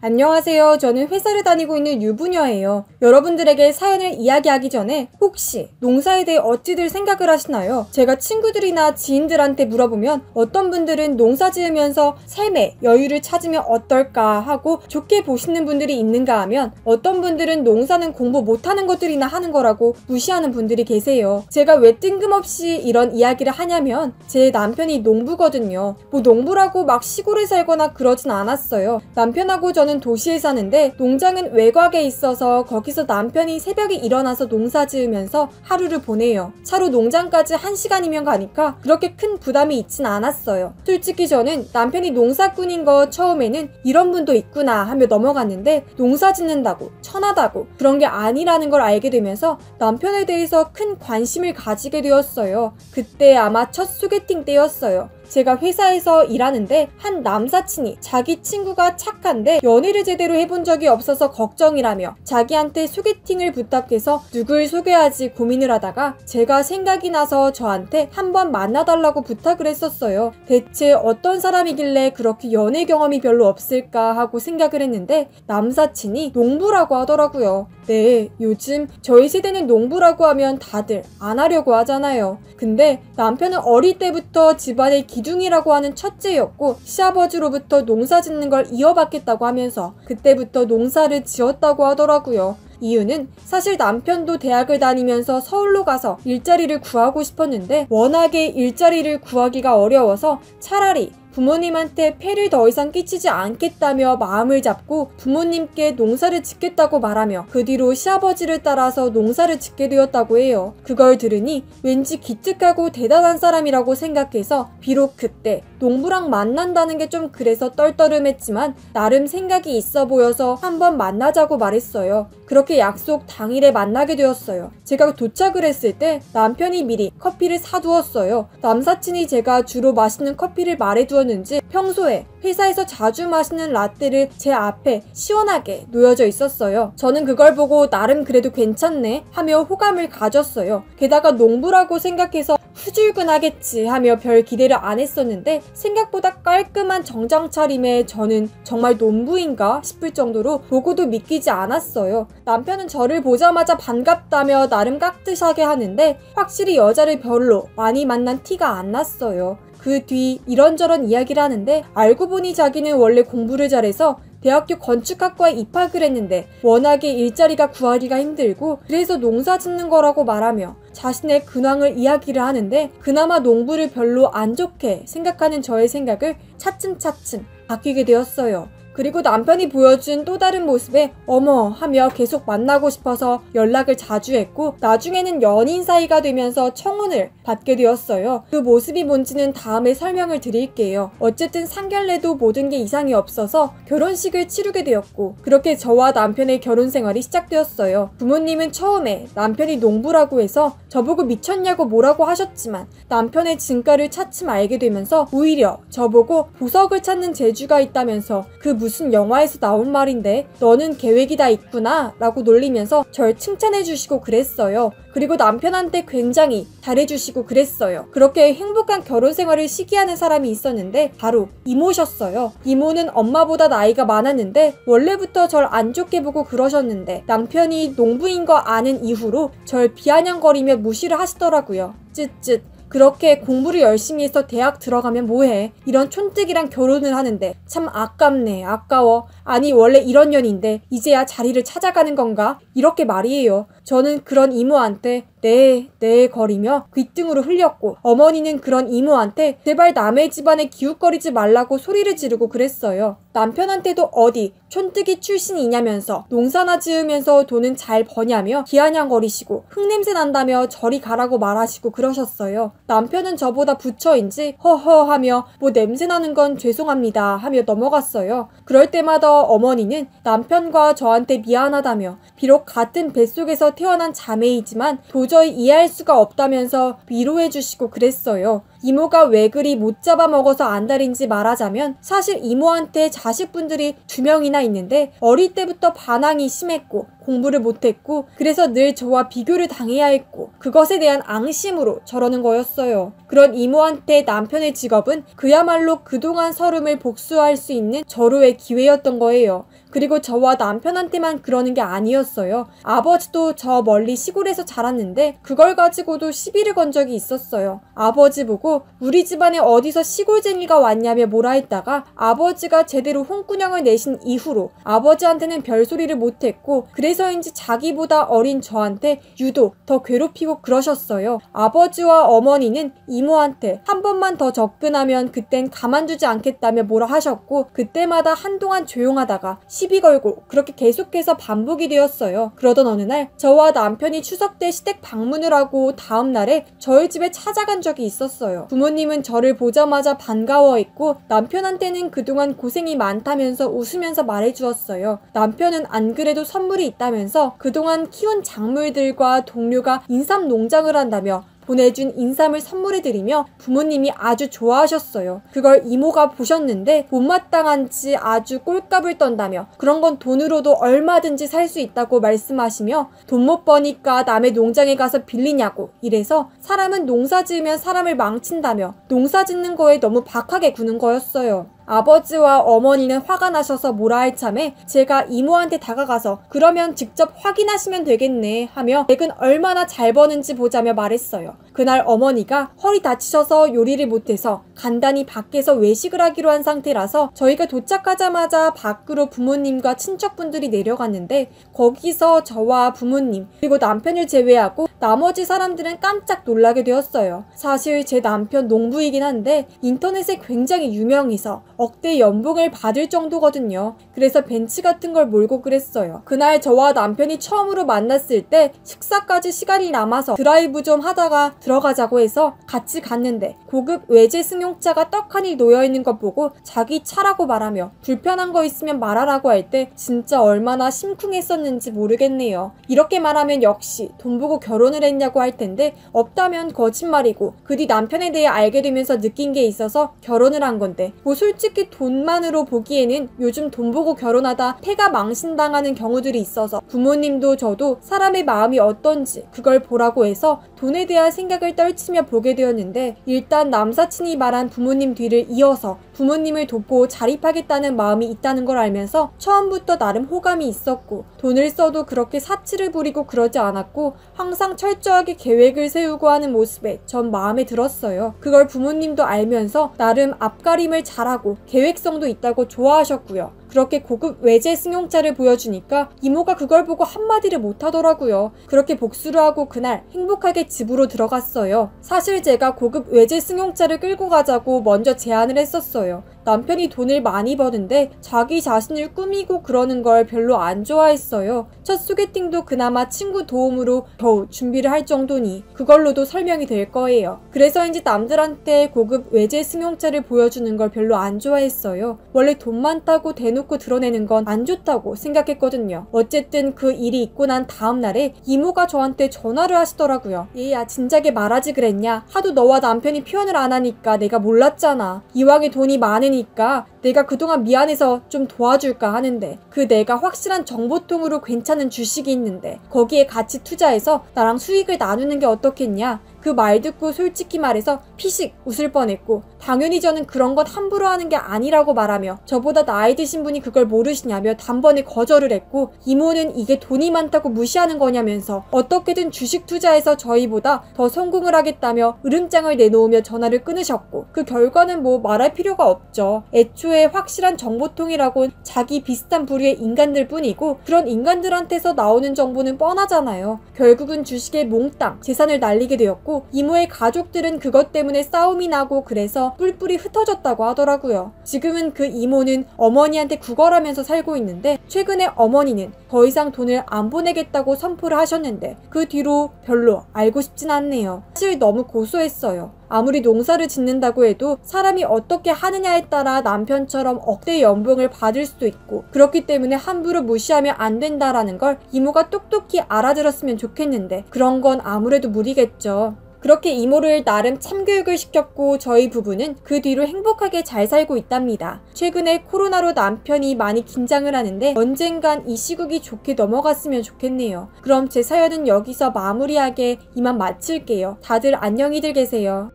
안녕하세요. 저는 회사를 다니고 있는 유부녀예요. 여러분들에게 사연을 이야기하기 전에 혹시 농사에 대해 어찌들 생각을 하시나요? 제가 친구들이나 지인들한테 물어보면 어떤 분들은 농사 지으면서 삶의 여유를 찾으면 어떨까 하고 좋게 보시는 분들이 있는가 하면 어떤 분들은 농사는 공부 못하는 것들이나 하는 거라고 무시하는 분들이 계세요. 제가 왜 뜬금없이 이런 이야기를 하냐면 제 남편이 농부거든요. 뭐 농부라고 막 시골에 살거나 그러진 않았어요. 남편하고 저는 도시에 사는데 농장은 외곽에 있어서 거기서 남편이 새벽에 일어나서 농사 지으면서 하루를 보내요. 차로 농장까지 1시간이면 가니까 그렇게 큰 부담이 있진 않았어요. 솔직히 저는 남편이 농사꾼인 거 처음에는 이런 분도 있구나 하며 넘어갔는데 농사 짓는다고 천하다고 그런 게 아니라는 걸 알게 되면서 남편에 대해서 큰 관심을 가지게 되었어요. 그때 아마 첫 소개팅 때였어요. 제가 회사에서 일하는데 한 남사친이 자기 친구가 착한데 연애를 제대로 해본 적이 없어서 걱정이라며 자기한테 소개팅을 부탁해서 누굴 소개하지 고민을 하다가 제가 생각이 나서 저한테 한번 만나달라고 부탁을 했었어요. 대체 어떤 사람이길래 그렇게 연애 경험이 별로 없을까 하고 생각을 했는데 남사친이 농부라고 하더라고요. 네, 요즘 저희 세대는 농부라고 하면 다들 안 하려고 하잖아요. 근데 남편은 어릴 때부터 집안의 기둥이라고 하는 첫째였고 시아버지로부터 농사 짓는 걸 이어받겠다고 하면서 그때부터 농사를 지었다고 하더라고요. 이유는 사실 남편도 대학을 다니면서 서울로 가서 일자리를 구하고 싶었는데 워낙에 일자리를 구하기가 어려워서 차라리 부모님한테 폐를 더 이상 끼치지 않겠다며 마음을 잡고 부모님께 농사를 짓겠다고 말하며 그 뒤로 시아버지를 따라서 농사를 짓게 되었다고 해요. 그걸 들으니 왠지 기특하고 대단한 사람이라고 생각해서 비록 그때 농부랑 만난다는 게 좀 그래서 떨떠름했지만 나름 생각이 있어 보여서 한번 만나자고 말했어요. 그렇게 약속 당일에 만나게 되었어요. 제가 도착을 했을 때 남편이 미리 커피를 사두었어요. 남사친이 제가 주로 마시는 커피를 말해두었는지 평소에 회사에서 자주 마시는 라떼를 제 앞에 시원하게 놓여져 있었어요. 저는 그걸 보고 나름 그래도 괜찮네 하며 호감을 가졌어요. 게다가 농부라고 생각해서 후줄근하겠지 하며 별 기대를 안 했었는데 생각보다 깔끔한 정장 차림에 저는 정말 농부인가 싶을 정도로 보고도 믿기지 않았어요. 남편은 저를 보자마자 반갑다며 나름 깍듯하게 하는데 확실히 여자를 별로 많이 만난 티가 안 났어요. 그 뒤 이런저런 이야기를 하는데 알고 보니 자기는 원래 공부를 잘해서 대학교 건축학과에 입학을 했는데 워낙에 일자리가 구하기가 힘들고 그래서 농사 짓는 거라고 말하며 자신의 근황을 이야기를 하는데 그나마 농부를 별로 안 좋게 생각하는 저의 생각을 차츰차츰 바뀌게 되었어요. 그리고 남편이 보여준 또 다른 모습에 어머 하며 계속 만나고 싶어서 연락을 자주 했고 나중에는 연인 사이가 되면서 청혼을 받게 되었어요. 그 모습이 뭔지는 다음에 설명을 드릴게요. 어쨌든 상견례도 모든 게 이상이 없어서 결혼식을 치르게 되었고 그렇게 저와 남편의 결혼 생활이 시작되었어요. 부모님은 처음에 남편이 농부라고 해서 저보고 미쳤냐고 뭐라고 하셨지만 남편의 진가를 차츰 알게 되면서 오히려 저보고 보석을 찾는 재주가 있다면서 그 무슨 영화에서 나온 말인데 너는 계획이 다 있구나 라고 놀리면서 절 칭찬해주시고 그랬어요. 그리고 남편한테 굉장히 잘해주시고 그랬어요. 그렇게 행복한 결혼 생활을 시기하는 사람이 있었는데 바로 이모셨어요. 이모는 엄마보다 나이가 많았는데 원래부터 절 안 좋게 보고 그러셨는데 남편이 농부인 거 아는 이후로 절 비아냥거리며 무시를 하시더라고요. 쯧쯧. 그렇게 공부를 열심히 해서 대학 들어가면 뭐해? 이런 촌뜨기랑 결혼을 하는데 참 아깝네. 아까워. 아니 원래 이런 년인데 이제야 자리를 찾아가는 건가? 이렇게 말이에요. 저는 그런 이모한테 네 거리며 귓등으로 흘렸고 어머니는 그런 이모한테 제발 남의 집안에 기웃거리지 말라고 소리를 지르고 그랬어요. 남편한테도 어디 촌뜨기 출신이냐면서 농사나 지으면서 돈은 잘 버냐며 기아냥거리시고 흙냄새 난다며 저리 가라고 말하시고 그러셨어요. 남편은 저보다 부처인지 허허하며 뭐 냄새나는 건 죄송합니다 하며 넘어갔어요. 그럴 때마다 어머니는 남편과 저한테 미안하다며 비록 같은 뱃속에서 태어난 자매이지만 도저히 이해할 수가 없다면서 위로해주시고 그랬어요. 이모가 왜 그리 못 잡아먹어서 안달인지 말하자면 사실 이모한테 자식분들이 2명이나 있는데 어릴 때부터 반항이 심했고 공부를 못했고 그래서 늘 저와 비교를 당해야 했고 그것에 대한 앙심으로 저러는 거였어요. 그런 이모한테 남편의 직업은 그야말로 그동안 서름을 복수할 수 있는 절호의 기회였던 거예요. 그리고 저와 남편한테만 그러는 게 아니었어요. 아버지도 저 멀리 시골에서 자랐는데 그걸 가지고도 시비를 건 적이 있었어요. 아버지 보고 우리 집안에 어디서 시골쟁이가 왔냐며 뭐라 했다가 아버지가 제대로 홍군형을 내신 이후로 아버지한테는 별소리를 못했고 그래서인지 자기보다 어린 저한테 유독 더 괴롭히고 그러셨어요. 아버지와 어머니는 이모한테 한 번만 더 접근하면 그땐 가만두지 않겠다며 뭐라 하셨고 그때마다 한동안 조용하다가 시비 걸고 그렇게 계속해서 반복이 되었어요. 그러던 어느 날 저와 남편이 추석 때 시댁 방문을 하고 다음 날에 저희 집에 찾아간 적이 있었어요. 부모님은 저를 보자마자 반가워했고 남편한테는 그동안 고생이 많다면서 웃으면서 말해주었어요. 남편은 안 그래도 선물이 있다면서 그동안 키운 작물들과 동료가 인삼 농장을 한다며 보내준 인삼을 선물해드리며 부모님이 아주 좋아하셨어요. 그걸 이모가 보셨는데 못마땅한지 아주 꼴값을 떤다며 그런 건 돈으로도 얼마든지 살 수 있다고 말씀하시며 돈 못 버니까 남의 농장에 가서 빌리냐고 이래서 사람은 농사 지으면 사람을 망친다며 농사 짓는 거에 너무 박하게 구는 거였어요. 아버지와 어머니는 화가 나셔서 뭐라 할 참에 제가 이모한테 다가가서 그러면 직접 확인하시면 되겠네 하며 댁은 얼마나 잘 버는지 보자며 말했어요. 그날 어머니가 허리 다치셔서 요리를 못해서 간단히 밖에서 외식을 하기로 한 상태라서 저희가 도착하자마자 밖으로 부모님과 친척분들이 내려갔는데 거기서 저와 부모님 그리고 남편을 제외하고 나머지 사람들은 깜짝 놀라게 되었어요. 사실 제 남편 농부이긴 한데 인터넷에 굉장히 유명해서 억대 연봉을 받을 정도거든요. 그래서 벤츠 같은 걸 몰고 그랬어요. 그날 저와 남편이 처음으로 만났을 때 식사까지 시간이 남아서 드라이브 좀 하다가 들어가자고 해서 같이 갔는데 고급 외제 승용차가 떡하니 놓여있는 것 보고 자기 차라고 말하며 불편한 거 있으면 말하라고 할 때 진짜 얼마나 심쿵했었는지 모르겠네요. 이렇게 말하면 역시 돈 보고 결혼을 했냐고 할 텐데 없다면 거짓말이고 그 뒤 남편에 대해 알게 되면서 느낀 게 있어서 결혼을 한 건데 뭐 솔직히 돈만으로 보기에는 요즘 돈 보고 결혼하다 폐가 망신당하는 경우들이 있어서 부모님도 저도 사람의 마음이 어떤지 그걸 보라고 해서 돈에 대한 생각을 떨치며 보게 되었는데 일단 남사친이 말한 부모님 뒤를 이어서 부모님을 돕고 자립하겠다는 마음이 있다는 걸 알면서 처음부터 나름 호감이 있었고 돈을 써도 그렇게 사치를 부리고 그러지 않았고 항상 철저하게 계획을 세우고 하는 모습에 전 마음에 들었어요. 그걸 부모님도 알면서 나름 앞가림을 잘하고 계획성도 있다고 좋아하셨고요. 그렇게 고급 외제 승용차를 보여주니까 이모가 그걸 보고 한마디를 못하더라고요. 그렇게 복수를 하고 그날 행복하게 집으로 들어갔어요. 사실 제가 고급 외제 승용차를 끌고 가자고 먼저 제안을 했었어요. 남편이 돈을 많이 버는데 자기 자신을 꾸미고 그러는 걸 별로 안 좋아했어요. 첫 소개팅도 그나마 친구 도움으로 겨우 준비를 할 정도니 그걸로도 설명이 될 거예요. 그래서인지 남들한테 고급 외제 승용차를 보여주는 걸 별로 안 좋아했어요. 원래 돈 많다고 대놓고 드러내는 건 안 좋다고 생각했거든요. 어쨌든 그 일이 있고 난 다음 날에 이모가 저한테 전화를 하시더라고요. 얘야 진작에 말하지 그랬냐? 하도 너와 남편이 표현을 안 하니까 내가 몰랐잖아. 이왕에 돈이 많으니까 내가 그동안 미안해서 좀 도와줄까 하는데 그 내가 확실한 정보통으로 괜찮은 주식이 있는데 거기에 같이 투자해서 나랑 수익을 나누는 게 어떻겠냐? 그 말 듣고 솔직히 말해서 피식 웃을 뻔했고 당연히 저는 그런 건 함부로 하는 게 아니라고 말하며 저보다 나이 드신 분이 그걸 모르시냐며 단번에 거절을 했고 이모는 이게 돈이 많다고 무시하는 거냐면서 어떻게든 주식 투자해서 저희보다 더 성공을 하겠다며 으름장을 내놓으며 전화를 끊으셨고 그 결과는 뭐 말할 필요가 없죠. 애초에 확실한 정보통이라곤 자기 비슷한 부류의 인간들 뿐이고 그런 인간들한테서 나오는 정보는 뻔하잖아요. 결국은 주식에 몽땅 재산을 날리게 되었고 이모의 가족들은 그것 때문에 싸움이 나고 그래서 뿔뿔이 흩어졌다고 하더라고요. 지금은 그 이모는 어머니한테 구걸하면서 살고 있는데 최근에 어머니는 더 이상 돈을 안 보내겠다고 선포를 하셨는데 그 뒤로 별로 알고 싶진 않네요. 사실 너무 고소했어요. 아무리 농사를 짓는다고 해도 사람이 어떻게 하느냐에 따라 남편처럼 억대 연봉을 받을 수도 있고 그렇기 때문에 함부로 무시하면 안 된다라는 걸 이모가 똑똑히 알아들었으면 좋겠는데 그런 건 아무래도 무리겠죠. 그렇게 이모를 나름 참교육을 시켰고 저희 부부는 그 뒤로 행복하게 잘 살고 있답니다. 최근에 코로나로 남편이 많이 긴장을 하는데 언젠간 이 시국이 좋게 넘어갔으면 좋겠네요. 그럼 제 사연은 여기서 마무리하게 이만 마칠게요. 다들 안녕히들 계세요.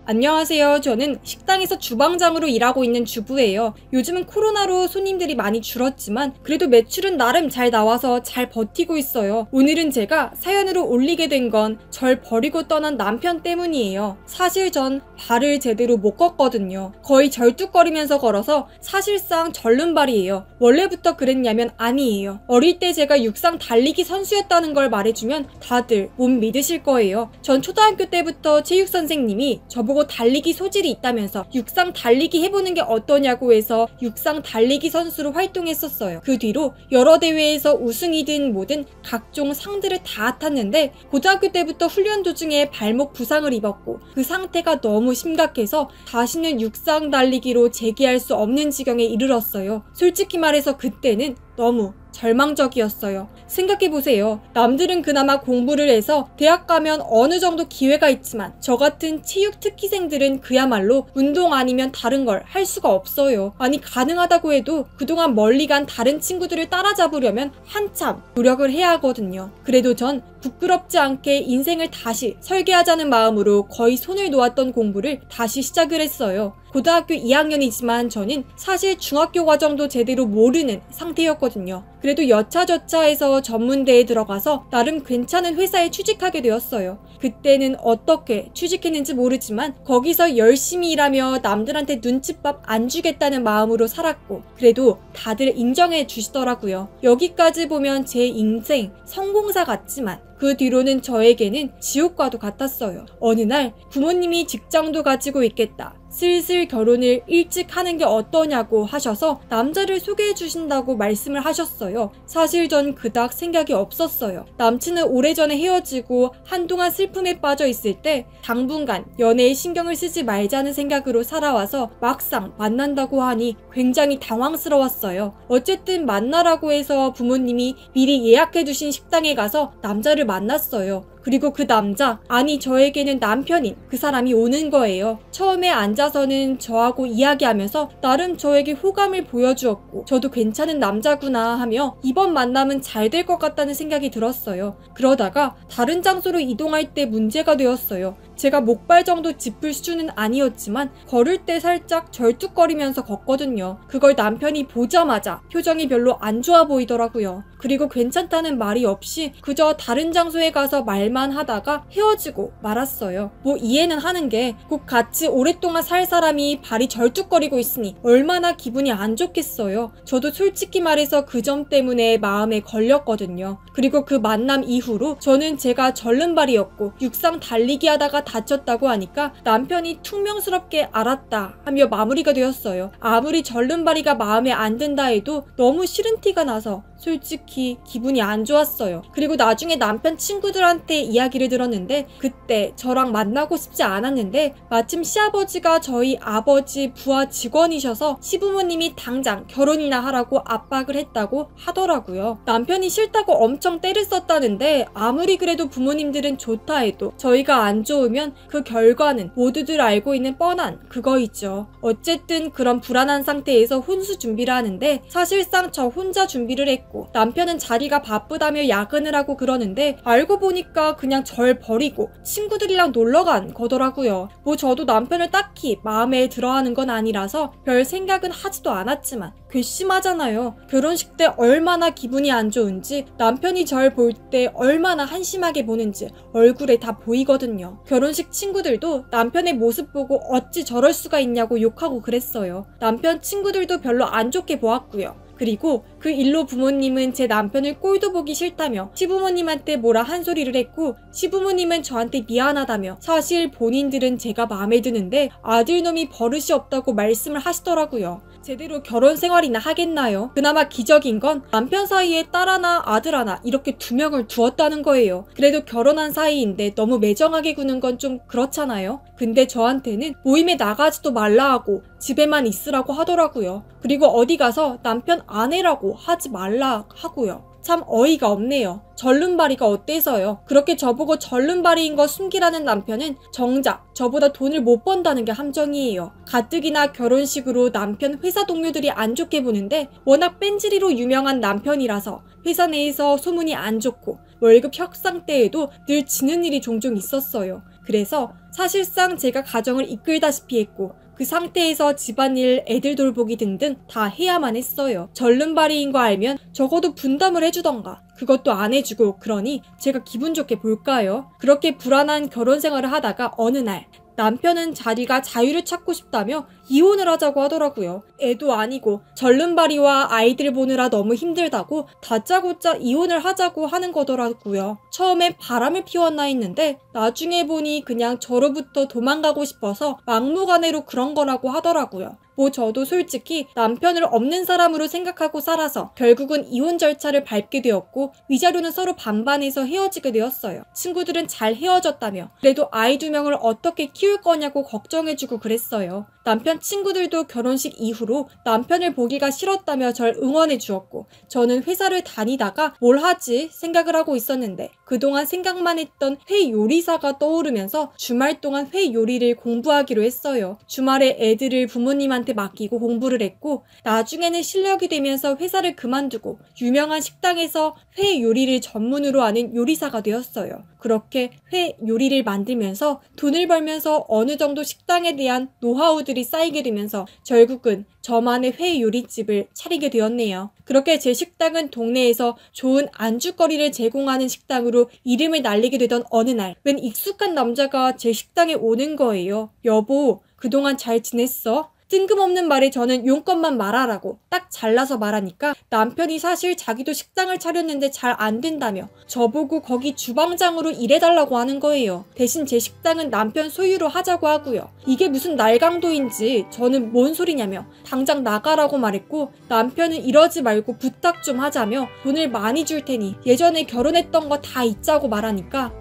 안녕하세요. 저는 식당에서 주방장으로 일하고 있는 주부예요. 요즘은 코로나로 손님들이 많이 줄었지만 그래도 매출은 나름 잘 나와서 잘 버티고 있어요. 오늘은 제가 사연으로 올리게 된 건 절 버리고 떠난 남편 때문이에요. 사실 전 발을 제대로 못 걷거든요. 거의 절뚝거리면서 걸어서 사실상 절름발이에요. 원래부터 그랬냐면 아니에요. 어릴 때 제가 육상 달리기 선수였다는 걸 말해주면 다들 못 믿으실 거예요. 전 초등학교 때부터 체육선생님이 저보고 달리기 소질이 있다면서 육상 달리기 해보는 게 어떠냐고 해서 육상 달리기 선수로 활동했었어요. 그 뒤로 여러 대회에서 우승이든 뭐든 각종 상들을 다 탔는데 고등학교 때부터 훈련 도중에 발목 부상을 입었고 그 상태가 너무 심각해서 다시는 육상 달리기로 재기할 수 없는 지경에 이르렀어요. 솔직히 말해서 그때는 너무 절망적이었어요. 생각해보세요. 남들은 그나마 공부를 해서 대학 가면 어느 정도 기회가 있지만 저 같은 체육 특기생들은 그야말로 운동 아니면 다른 걸 할 수가 없어요. 아니 가능하다고 해도 그동안 멀리 간 다른 친구들을 따라잡으려면 한참 노력을 해야 하거든요. 그래도 전 부끄럽지 않게 인생을 다시 설계하자는 마음으로 거의 손을 놓았던 공부를 다시 시작을 했어요. 고등학교 2학년이지만 저는 사실 중학교 과정도 제대로 모르는 상태였거든요. 그래도 여차저차해서 전문대에 들어가서 나름 괜찮은 회사에 취직하게 되었어요. 그때는 어떻게 취직했는지 모르지만 거기서 열심히 일하며 남들한테 눈칫밥 안 주겠다는 마음으로 살았고 그래도 다들 인정해 주시더라고요. 여기까지 보면 제 인생 성공사 같지만 그 뒤로는 저에게는 지옥과도 같았어요. 어느 날 부모님이 직장도 가지고 있겠다. 슬슬 결혼을 일찍 하는 게 어떠냐고 하셔서 남자를 소개해 주신다고 말씀을 하셨어요. 사실 전 그닥 생각이 없었어요. 남친은 오래전에 헤어지고 한동안 슬픔에 빠져 있을 때 당분간 연애에 신경을 쓰지 말자는 생각으로 살아와서 막상 만난다고 하니 굉장히 당황스러웠어요. 어쨌든 만나라고 해서 부모님이 미리 예약해 주신 식당에 가서 남자를 만났어요. 그리고 그 남자, 아니 저에게는 남편인 그 사람이 오는 거예요. 처음에 앉아서는 저하고 이야기하면서 나름 저에게 호감을 보여주었고 저도 괜찮은 남자구나 하며 이번 만남은 잘 될 것 같다는 생각이 들었어요. 그러다가 다른 장소로 이동할 때 문제가 되었어요. 제가 목발 정도 짚을 수준은 아니었지만 걸을 때 살짝 절뚝거리면서 걷거든요. 그걸 남편이 보자마자 표정이 별로 안 좋아 보이더라고요. 그리고 괜찮다는 말이 없이 그저 다른 장소에 가서 말만 하다가 헤어지고 말았어요. 뭐 이해는 하는 게 꼭 같이 오랫동안 살 사람이 발이 절뚝거리고 있으니 얼마나 기분이 안 좋겠어요. 저도 솔직히 말해서 그 점 때문에 마음에 걸렸거든요. 그리고 그 만남 이후로 저는 제가 절름발이었고 육상 달리기 하다가 다쳤다고 하니까 남편이 퉁명스럽게 알았다 하며 마무리가 되었어요. 아무리 절름발이가 마음에 안 든다 해도 너무 싫은 티가 나서 솔직히 기분이 안 좋았어요. 그리고 나중에 남편 친구들한테 이야기를 들었는데 그때 저랑 만나고 싶지 않았는데 마침 시아버지가 저희 아버지 부하 직원이셔서 시부모님이 당장 결혼이나 하라고 압박을 했다고 하더라고요. 남편이 싫다고 엄청 때를 썼다는데 아무리 그래도 부모님들은 좋다 해도 저희가 안 좋으면 그 결과는 모두들 알고 있는 뻔한 그거있죠. 어쨌든 그런 불안한 상태에서 혼수 준비를 하는데 사실상 저 혼자 준비를 했고 남편은 자기가 바쁘다며 야근을 하고 그러는데 알고 보니까 그냥 절 버리고 친구들이랑 놀러간 거더라고요. 뭐 저도 남편을 딱히 마음에 들어하는 건 아니라서 별 생각은 하지도 않았지만 괘씸하잖아요. 결혼식 때 얼마나 기분이 안 좋은지 남편이 절 볼 때 얼마나 한심하게 보는지 얼굴에 다 보이거든요. 결혼식 친구들도 남편의 모습 보고 어찌 저럴 수가 있냐고 욕하고 그랬어요. 남편 친구들도 별로 안 좋게 보았고요. 그리고 그 일로 부모님은 제 남편을 꼴도 보기 싫다며 시부모님한테 뭐라 한 소리를 했고 시부모님은 저한테 미안하다며 사실 본인들은 제가 마음에 드는데 아들놈이 버릇이 없다고 말씀을 하시더라고요. 제대로 결혼 생활이나 하겠나요? 그나마 기적인 건 남편 사이에 딸 하나 아들 하나 이렇게 2명을 두었다는 거예요. 그래도 결혼한 사이인데 너무 매정하게 구는 건 좀 그렇잖아요. 근데 저한테는 모임에 나가지도 말라 하고 집에만 있으라고 하더라고요. 그리고 어디 가서 남편 아내라고 하지 말라 하고요. 참 어이가 없네요. 절름발이가 어때서요? 그렇게 저보고 절름발이인 거 숨기라는 남편은 정작 저보다 돈을 못 번다는 게 함정이에요. 가뜩이나 결혼식으로 남편 회사 동료들이 안 좋게 보는데 워낙 뺀질이로 유명한 남편이라서 회사 내에서 소문이 안 좋고 월급 협상 때에도 늘 지는 일이 종종 있었어요. 그래서 사실상 제가 가정을 이끌다시피 했고 그 상태에서 집안일, 애들 돌보기 등등 다 해야만 했어요. 절름발이인 거 알면 적어도 분담을 해주던가 그것도 안 해주고 그러니 제가 기분 좋게 볼까요? 그렇게 불안한 결혼 생활을 하다가 어느 날 남편은 자기가 자유를 찾고 싶다며 이혼을 하자고 하더라고요. 애도 아니고 절름발이와 아이들 보느라 너무 힘들다고 다짜고짜 이혼을 하자고 하는 거더라고요. 처음에 바람을 피웠나 했는데 나중에 보니 그냥 저로부터 도망가고 싶어서 막무가내로 그런 거라고 하더라고요. 뭐 저도 솔직히 남편을 없는 사람으로 생각하고 살아서 결국은 이혼 절차를 밟게 되었고 위자료는 서로 반반해서 헤어지게 되었어요. 친구들은 잘 헤어졌다며 그래도 아이 2명을 어떻게 키울 거냐고 걱정해주고 그랬어요. 남편 친구들도 결혼식 이후로 남편을 보기가 싫었다며 절 응원해 주었고 저는 회사를 다니다가 뭘 하지 생각을 하고 있었는데 그동안 생각만 했던 회 요리사가 떠오르면서 주말 동안 회 요리를 공부하기로 했어요. 주말에 애들을 부모님한테 맡기고 공부를 했고 나중에는 실력이 되면서 회사를 그만두고 유명한 식당에서 회 요리를 전문으로 하는 요리사가 되었어요. 그렇게 회 요리를 만들면서 돈을 벌면서 어느 정도 식당에 대한 노하우들이 쌓이게 되면서 결국은 저만의 회 요리집을 차리게 되었네요. 그렇게 제 식당은 동네에서 좋은 안주거리를 제공하는 식당으로 이름을 날리게 되던 어느 날 웬 익숙한 남자가 제 식당에 오는 거예요. 여보, 그동안 잘 지냈어? 뜬금없는 말에 저는 용건만 말하라고 딱 잘라서 말하니까 남편이 사실 자기도 식당을 차렸는데 잘 안 된다며 저보고 거기 주방장으로 일해달라고 하는 거예요. 대신 제 식당은 남편 소유로 하자고 하고요. 이게 무슨 날강도인지 저는 뭔 소리냐며 당장 나가라고 말했고, 남편은 이러지 말고 부탁 좀 하자며 돈을 많이 줄 테니 예전에 결혼했던 거 다 잊자고 말하니까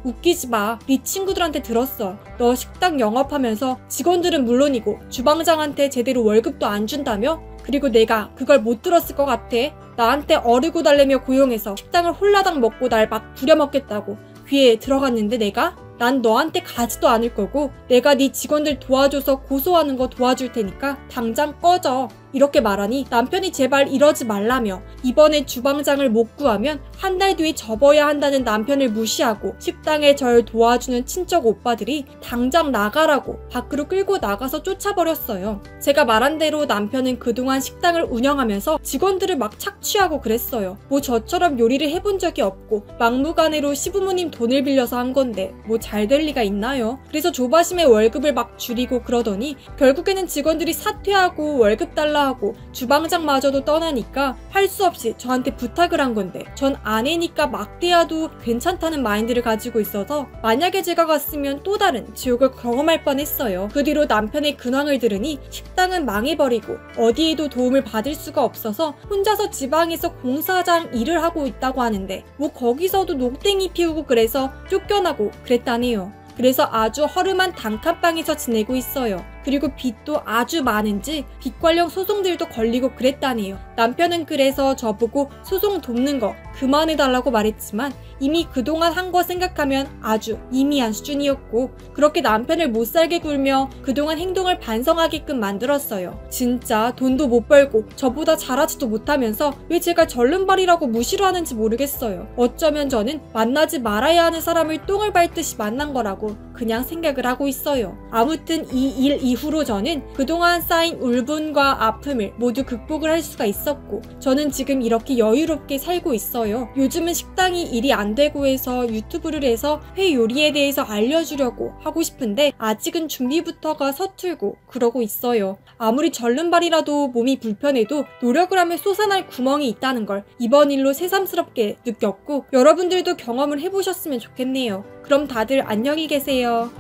웃기지 마. 네 친구들한테 들었어. 너 식당 영업하면서 직원들은 물론이고 주방장한테 제대로 월급도 안 준다며? 그리고 내가 그걸 못 들었을 것 같아. 나한테 어르고 달래며 고용해서 식당을 홀라당 먹고 날 막 부려먹겠다고 귀에 들어갔는데 난 너한테 가지도 않을 거고 내가 네 직원들 도와줘서 고소하는 거 도와줄 테니까 당장 꺼져. 이렇게 말하니 남편이 제발 이러지 말라며 이번에 주방장을 못 구하면 한 달 뒤에 접어야 한다는 남편을 무시하고 식당에 절 도와주는 친척 오빠들이 당장 나가라고 밖으로 끌고 나가서 쫓아버렸어요. 제가 말한 대로 남편은 그동안 식당을 운영하면서 직원들을 막 착취하고 그랬어요. 뭐 저처럼 요리를 해본 적이 없고 막무가내로 시부모님 돈을 빌려서 한 건데 뭐 잘 될 리가 있나요? 그래서 조바심에 월급을 막 줄이고 그러더니 결국에는 직원들이 사퇴하고 월급 달라 하고 주방장마저도 떠나니까 할 수 없이 저한테 부탁을 한 건데, 전 아내니까 막대야도 괜찮다는 마인드를 가지고 있어서 만약에 제가 갔으면 또 다른 지옥을 경험할 뻔했어요. 그 뒤로 남편의 근황을 들으니 식당은 망해버리고 어디에도 도움을 받을 수가 없어서 혼자서 지방에서 공사장 일을 하고 있다고 하는데 뭐 거기서도 녹땡이 피우고 그래서 쫓겨나고 그랬다네요. 그래서 아주 허름한 단칸방에서 지내고 있어요. 그리고 빚도 아주 많은지 빚 관련 소송들도 걸리고 그랬다네요. 남편은 그래서 저보고 소송 돕는 거 그만해달라고 말했지만 이미 그동안 한 거 생각하면 아주 미미한 수준이었고, 그렇게 남편을 못살게 굴며 그동안 행동을 반성하게끔 만들었어요. 진짜 돈도 못 벌고 저보다 잘하지도 못하면서 왜 제가 절름발이라고 무시를 하는지 모르겠어요. 어쩌면 저는 만나지 말아야 하는 사람을 똥을 밟듯이 만난 거라고 그냥 생각을 하고 있어요. 아무튼 이 일 이후로 저는 그동안 쌓인 울분과 아픔을 모두 극복을 할 수가 있었고, 저는 지금 이렇게 여유롭게 살고 있어요. 요즘은 식당이 일이 안 되고 해서 유튜브를 해서 회 요리에 대해서 알려주려고 하고 싶은데 아직은 준비부터가 서툴고 그러고 있어요. 아무리 절름발이라도 몸이 불편해도 노력을 하면 솟아날 구멍이 있다는 걸 이번 일로 새삼스럽게 느꼈고, 여러분들도 경험을 해보셨으면 좋겠네요. 그럼 다들 안녕히 계세요.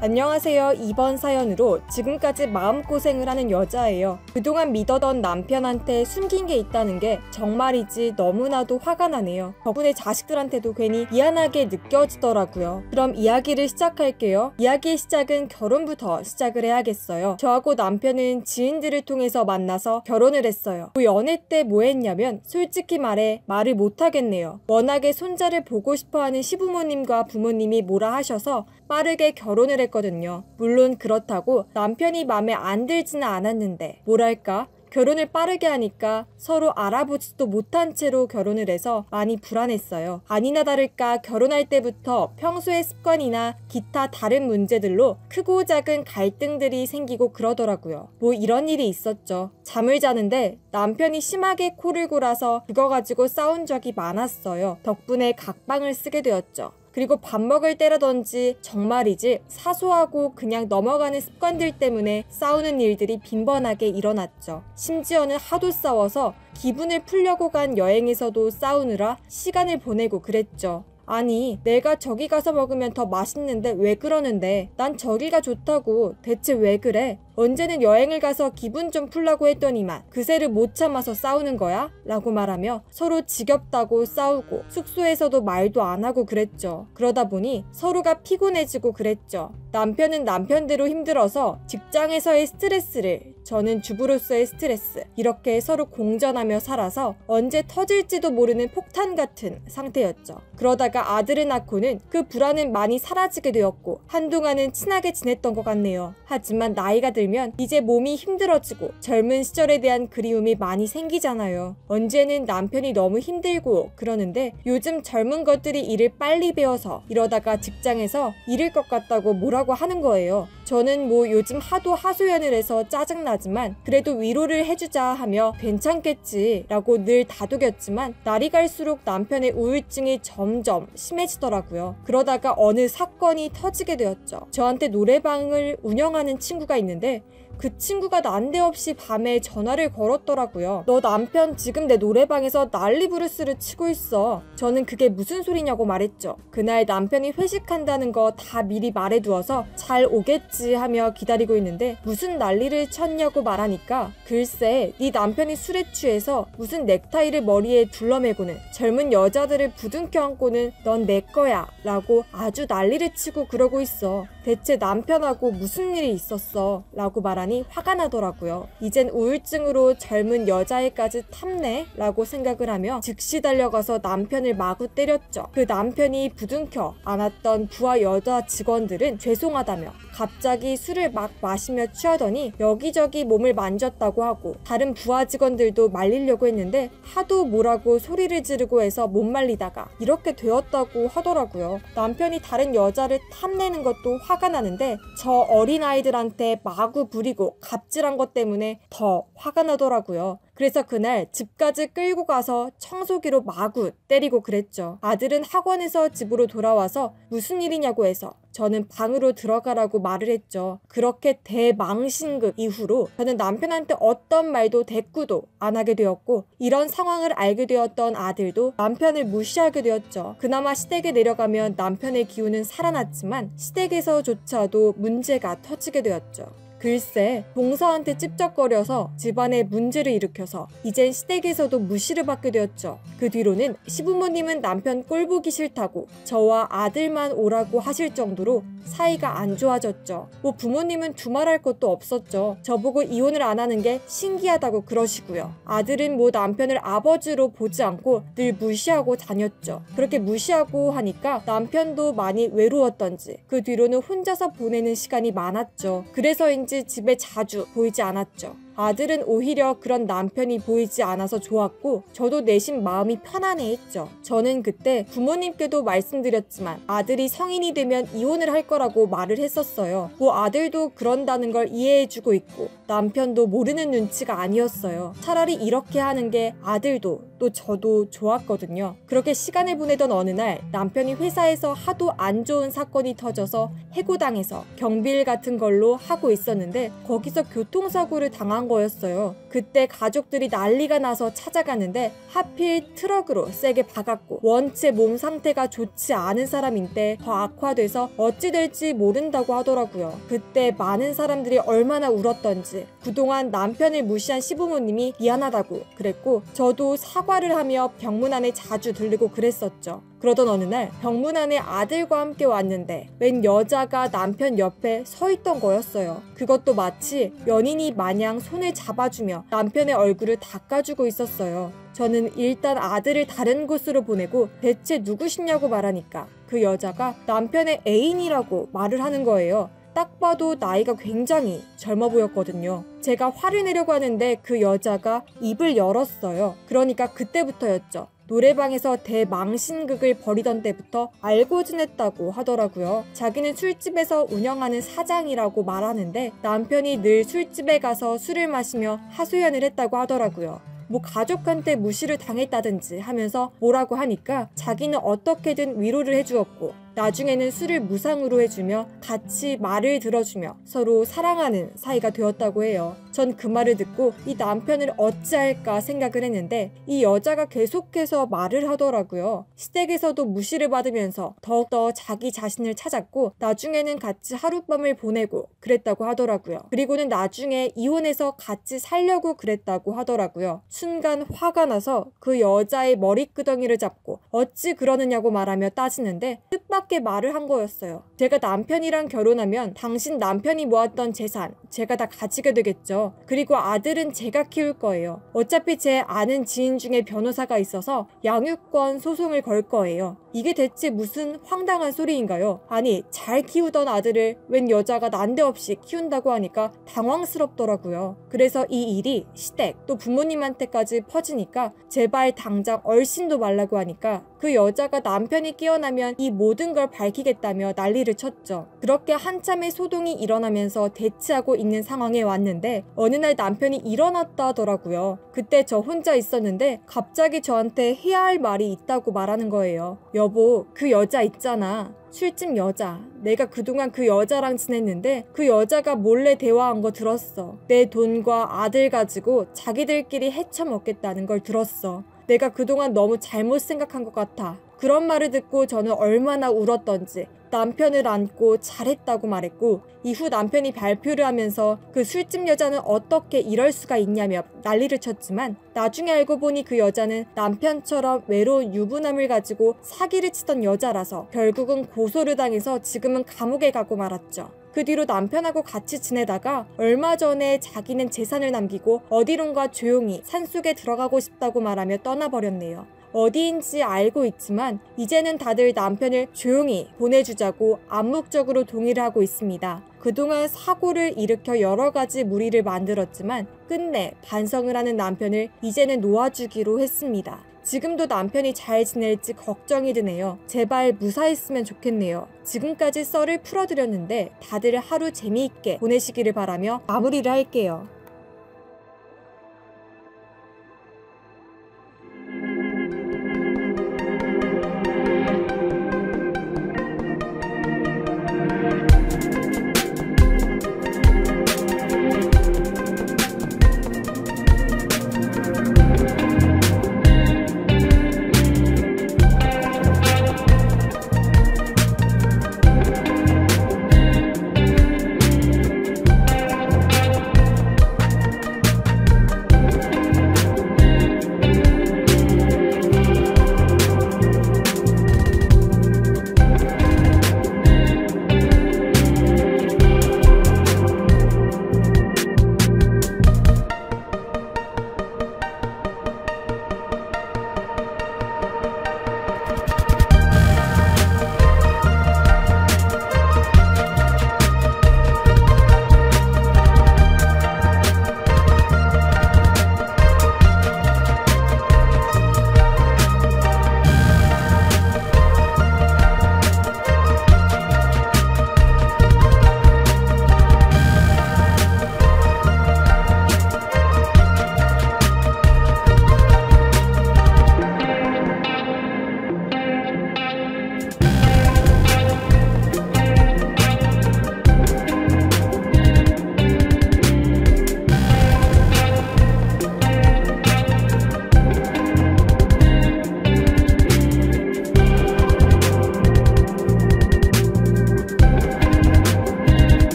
안녕하세요. 이번 사연으로 지금까지 마음고생을 하는 여자예요. 그동안 믿어던 남편한테 숨긴 게 있다는 게 정말이지 너무나도 화가 나네요. 덕분에 자식들한테도 괜히 미안하게 느껴지더라고요. 그럼 이야기를 시작할게요. 이야기의 시작은 결혼부터 시작을 해야겠어요. 저하고 남편은 지인들을 통해서 만나서 결혼을 했어요. 그 연애 때 뭐 했냐면 솔직히 말해 말을 못하겠네요. 워낙에 손자를 보고 싶어하는 시부모님과 부모님이 뭐라 하셔서 빠르게 결혼을 했거든요. 물론 그렇다고 남편이 맘에 안 들지는 않았는데 뭐랄까? 결혼을 빠르게 하니까 서로 알아보지도 못한 채로 결혼을 해서 많이 불안했어요. 아니나 다를까 결혼할 때부터 평소의 습관이나 기타 다른 문제들로 크고 작은 갈등들이 생기고 그러더라고요. 뭐 이런 일이 있었죠. 잠을 자는데 남편이 심하게 코를 골아서 그거 가지고 싸운 적이 많았어요. 덕분에 각방을 쓰게 되었죠. 그리고 밥 먹을 때라든지 정말이지 사소하고 그냥 넘어가는 습관들 때문에 싸우는 일들이 빈번하게 일어났죠. 심지어는 하도 싸워서 기분을 풀려고 간 여행에서도 싸우느라 시간을 보내고 그랬죠. 아니, 내가 저기 가서 먹으면 더 맛있는데 왜 그러는데? 난 저기가 좋다고. 대체 왜 그래? 언제는 여행을 가서 기분 좀 풀라고 했더니만 그새를 못 참아서 싸우는 거야? 라고 말하며 서로 지겹다고 싸우고 숙소에서도 말도 안 하고 그랬죠. 그러다 보니 서로가 피곤해지고 그랬죠. 남편은 남편대로 힘들어서 직장에서의 스트레스를, 저는 주부로서의 스트레스, 이렇게 서로 공존하며 살아서 언제 터질지도 모르는 폭탄 같은 상태였죠. 그러다가 아들을 낳고는 그 불안은 많이 사라지게 되었고 한동안은 친하게 지냈던 것 같네요. 하지만 나이가 들면 이제 몸이 힘들어지고 젊은 시절에 대한 그리움이 많이 생기잖아요. 언제는 남편이 너무 힘들고 그러는데 요즘 젊은 것들이 일을 빨리 배워서 이러다가 직장에서 잃을 것 같다고 뭐라고 하는 거예요. 저는 뭐 요즘 하도 하소연을 해서 짜증나지만 그래도 위로를 해주자 하며 괜찮겠지 라고 늘 다독였지만 날이 갈수록 남편의 우울증이 점점 심해지더라고요. 그러다가 어느 사건이 터지게 되었죠. 저한테 노래방을 운영하는 친구가 있는데 그 친구가 난데없이 밤에 전화를 걸었더라고요. 너 남편 지금 내 노래방에서 난리 부르스를 치고 있어. 저는 그게 무슨 소리냐고 말했죠. 그날 남편이 회식한다는 거 다 미리 말해두어서 잘 오겠지 하며 기다리고 있는데 무슨 난리를 쳤냐고 말하니까 글쎄 네 남편이 술에 취해서 무슨 넥타이를 머리에 둘러매고는 젊은 여자들을 부둥켜 안고는 넌 내 거야 라고 아주 난리를 치고 그러고 있어. 대체 남편하고 무슨 일이 있었어? 라고 말하니 화가 나더라고요. 이젠 우울증으로 젊은 여자애까지 탐내? 라고 생각을 하며 즉시 달려가서 남편을 마구 때렸죠. 그 남편이 부둥켜 안았던 부하 여자 직원들은 죄송하다며 갑자기 술을 막 마시며 취하더니 여기저기 몸을 만졌다고 하고 다른 부하 직원들도 말리려고 했는데 하도 뭐라고 소리를 지르고 해서 못 말리다가 이렇게 되었다고 하더라고요. 남편이 다른 여자를 탐내는 것도 화가 나는데 저 어린아이들한테 마구 부리고 갑질한 것 때문에 더 화가 나더라고요. 그래서 그날 집까지 끌고 가서 청소기로 마구 때리고 그랬죠. 아들은 학원에서 집으로 돌아와서 무슨 일이냐고 해서 저는 방으로 들어가라고 말을 했죠. 그렇게 대망신극 이후로 저는 남편한테 어떤 말도 대꾸도 안 하게 되었고 이런 상황을 알게 되었던 아들도 남편을 무시하게 되었죠. 그나마 시댁에 내려가면 남편의 기운은 살아났지만 시댁에서조차도 문제가 터지게 되었죠. 글쎄 동서한테 찝쩍거려서 집안에 문제를 일으켜서 이젠 시댁에서도 무시를 받게 되었죠. 그 뒤로는 시부모님은 남편 꼴보기 싫다고 저와 아들만 오라고 하실 정도로 사이가 안 좋아졌죠. 뭐 부모님은 두말할 것도 없었죠. 저보고 이혼을 안 하는 게 신기하다고 그러시고요. 아들은 뭐 남편을 아버지로 보지 않고 늘 무시하고 다녔죠. 그렇게 무시하고 하니까 남편도 많이 외로웠던지 그 뒤로는 혼자서 보내는 시간이 많았죠. 그래서인지 집에 자주 보이지 않았죠. 아들은 오히려 그런 남편이 보이지 않아서 좋았고 저도 내심 마음이 편안해했죠. 저는 그때 부모님께도 말씀드렸지만 아들이 성인이 되면 이혼을 할 거라고 말을 했었어요. 뭐 아들도 그런다는 걸 이해해주고 있고 남편도 모르는 눈치가 아니었어요. 차라리 이렇게 하는 게 아들도 또 저도 좋았거든요. 그렇게 시간을 보내던 어느 날 남편이 회사에서 하도 안 좋은 사건이 터져서 해고당해서 경비일 같은 걸로 하고 있었는데 거기서 교통사고를 당한 거였어요. 그때 가족들이 난리가 나서 찾아가는데 하필 트럭으로 세게 박았고 원체 몸 상태가 좋지 않은 사람인데 더 악화돼서 어찌 될지 모른다고 하더라고요. 그때 많은 사람들이 얼마나 울었던지 그동안 남편을 무시한 시부모님이 미안하다고 그랬고 저도 사과를 하며 병문안에 자주 들르고 그랬었죠. 그러던 어느 날 병문안에 아들과 함께 왔는데 웬 여자가 남편 옆에 서 있던 거였어요. 그것도 마치 연인이 마냥 손을 잡아주며 남편의 얼굴을 닦아주고 있었어요. 저는 일단 아들을 다른 곳으로 보내고 대체 누구시냐고 말하니까 그 여자가 남편의 애인이라고 말을 하는 거예요. 딱 봐도 나이가 굉장히 젊어 보였거든요. 제가 화를 내려고 하는데 그 여자가 입을 열었어요. 그러니까 그때부터였죠. 노래방에서 대망신극을 벌이던 때부터 알고 지냈다고 하더라고요. 자기는 술집에서 운영하는 사장이라고 말하는데 남편이 늘 술집에 가서 술을 마시며 하소연을 했다고 하더라고요. 뭐 가족한테 무시를 당했다든지 하면서 뭐라고 하니까 자기는 어떻게든 위로를 해주었고 나중에는 술을 무상으로 해주며 같이 말을 들어주며 서로 사랑하는 사이가 되었다고 해요. 전 그 말을 듣고 이 남편을 어찌할까 생각을 했는데 이 여자가 계속해서 말을 하더라고요. 시댁에서도 무시를 받으면서 더욱더 자기 자신을 찾았고 나중에는 같이 하룻밤을 보내고 그랬다고 하더라고요. 그리고는 나중에 이혼해서 같이 살려고 그랬다고 하더라고요. 순간 화가 나서 그 여자의 머리끄덩이를 잡고 어찌 그러느냐고 말하며 따지는데 뜻밖의 말을 한 거였어요. 제가 남편이랑 결혼하면 당신 남편이 모았던 재산 제가 다 가지게 되겠죠. 그리고 아들은 제가 키울 거예요. 어차피 제 아는 지인 중에 변호사가 있어서 양육권 소송을 걸 거예요. 이게 대체 무슨 황당한 소리인가요? 아니 잘 키우던 아들을 웬 여자가 난데없이 키운다고 하니까 당황스럽더라고요. 그래서 이 일이 시댁 또 부모님한테까지 퍼지니까 제발 당장 얼씬도 말라고 하니까 그 여자가 남편이 깨어나면 이 모든 걸 밝히겠다며 난리를 쳤죠. 그렇게 한참의 소동이 일어나면서 대치하고 있는 상황에 왔는데 어느 날 남편이 일어났다 하더라고요. 그때 저 혼자 있었는데 갑자기 저한테 해야 할 말이 있다고 말하는 거예요. 여보, 그 여자 있잖아. 술집 여자. 내가 그동안 그 여자랑 지냈는데 그 여자가 몰래 대화한 거 들었어. 내 돈과 아들 가지고 자기들끼리 헤쳐먹겠다는 걸 들었어. 내가 그동안 너무 잘못 생각한 것 같아. 그런 말을 듣고 저는 얼마나 울었던지 남편을 안고 잘했다고 말했고 이후 남편이 발표를 하면서 그 술집 여자는 어떻게 이럴 수가 있냐며 난리를 쳤지만 나중에 알고 보니 그 여자는 남편처럼 외로운 유부남을 가지고 사기를 치던 여자라서 결국은 고소를 당해서 지금은 감옥에 가고 말았죠. 그 뒤로 남편하고 같이 지내다가 얼마 전에 자기는 재산을 남기고 어디론가 조용히 산속에 들어가고 싶다고 말하며 떠나버렸네요. 어디인지 알고 있지만 이제는 다들 남편을 조용히 보내주자고 암묵적으로 동의를 하고 있습니다. 그동안 사고를 일으켜 여러 가지 무리를 만들었지만 끝내 반성을 하는 남편을 이제는 놓아주기로 했습니다. 지금도 남편이 잘 지낼지 걱정이 드네요. 제발 무사했으면 좋겠네요. 지금까지 썰을 풀어드렸는데 다들 하루 재미있게 보내시기를 바라며 마무리를 할게요.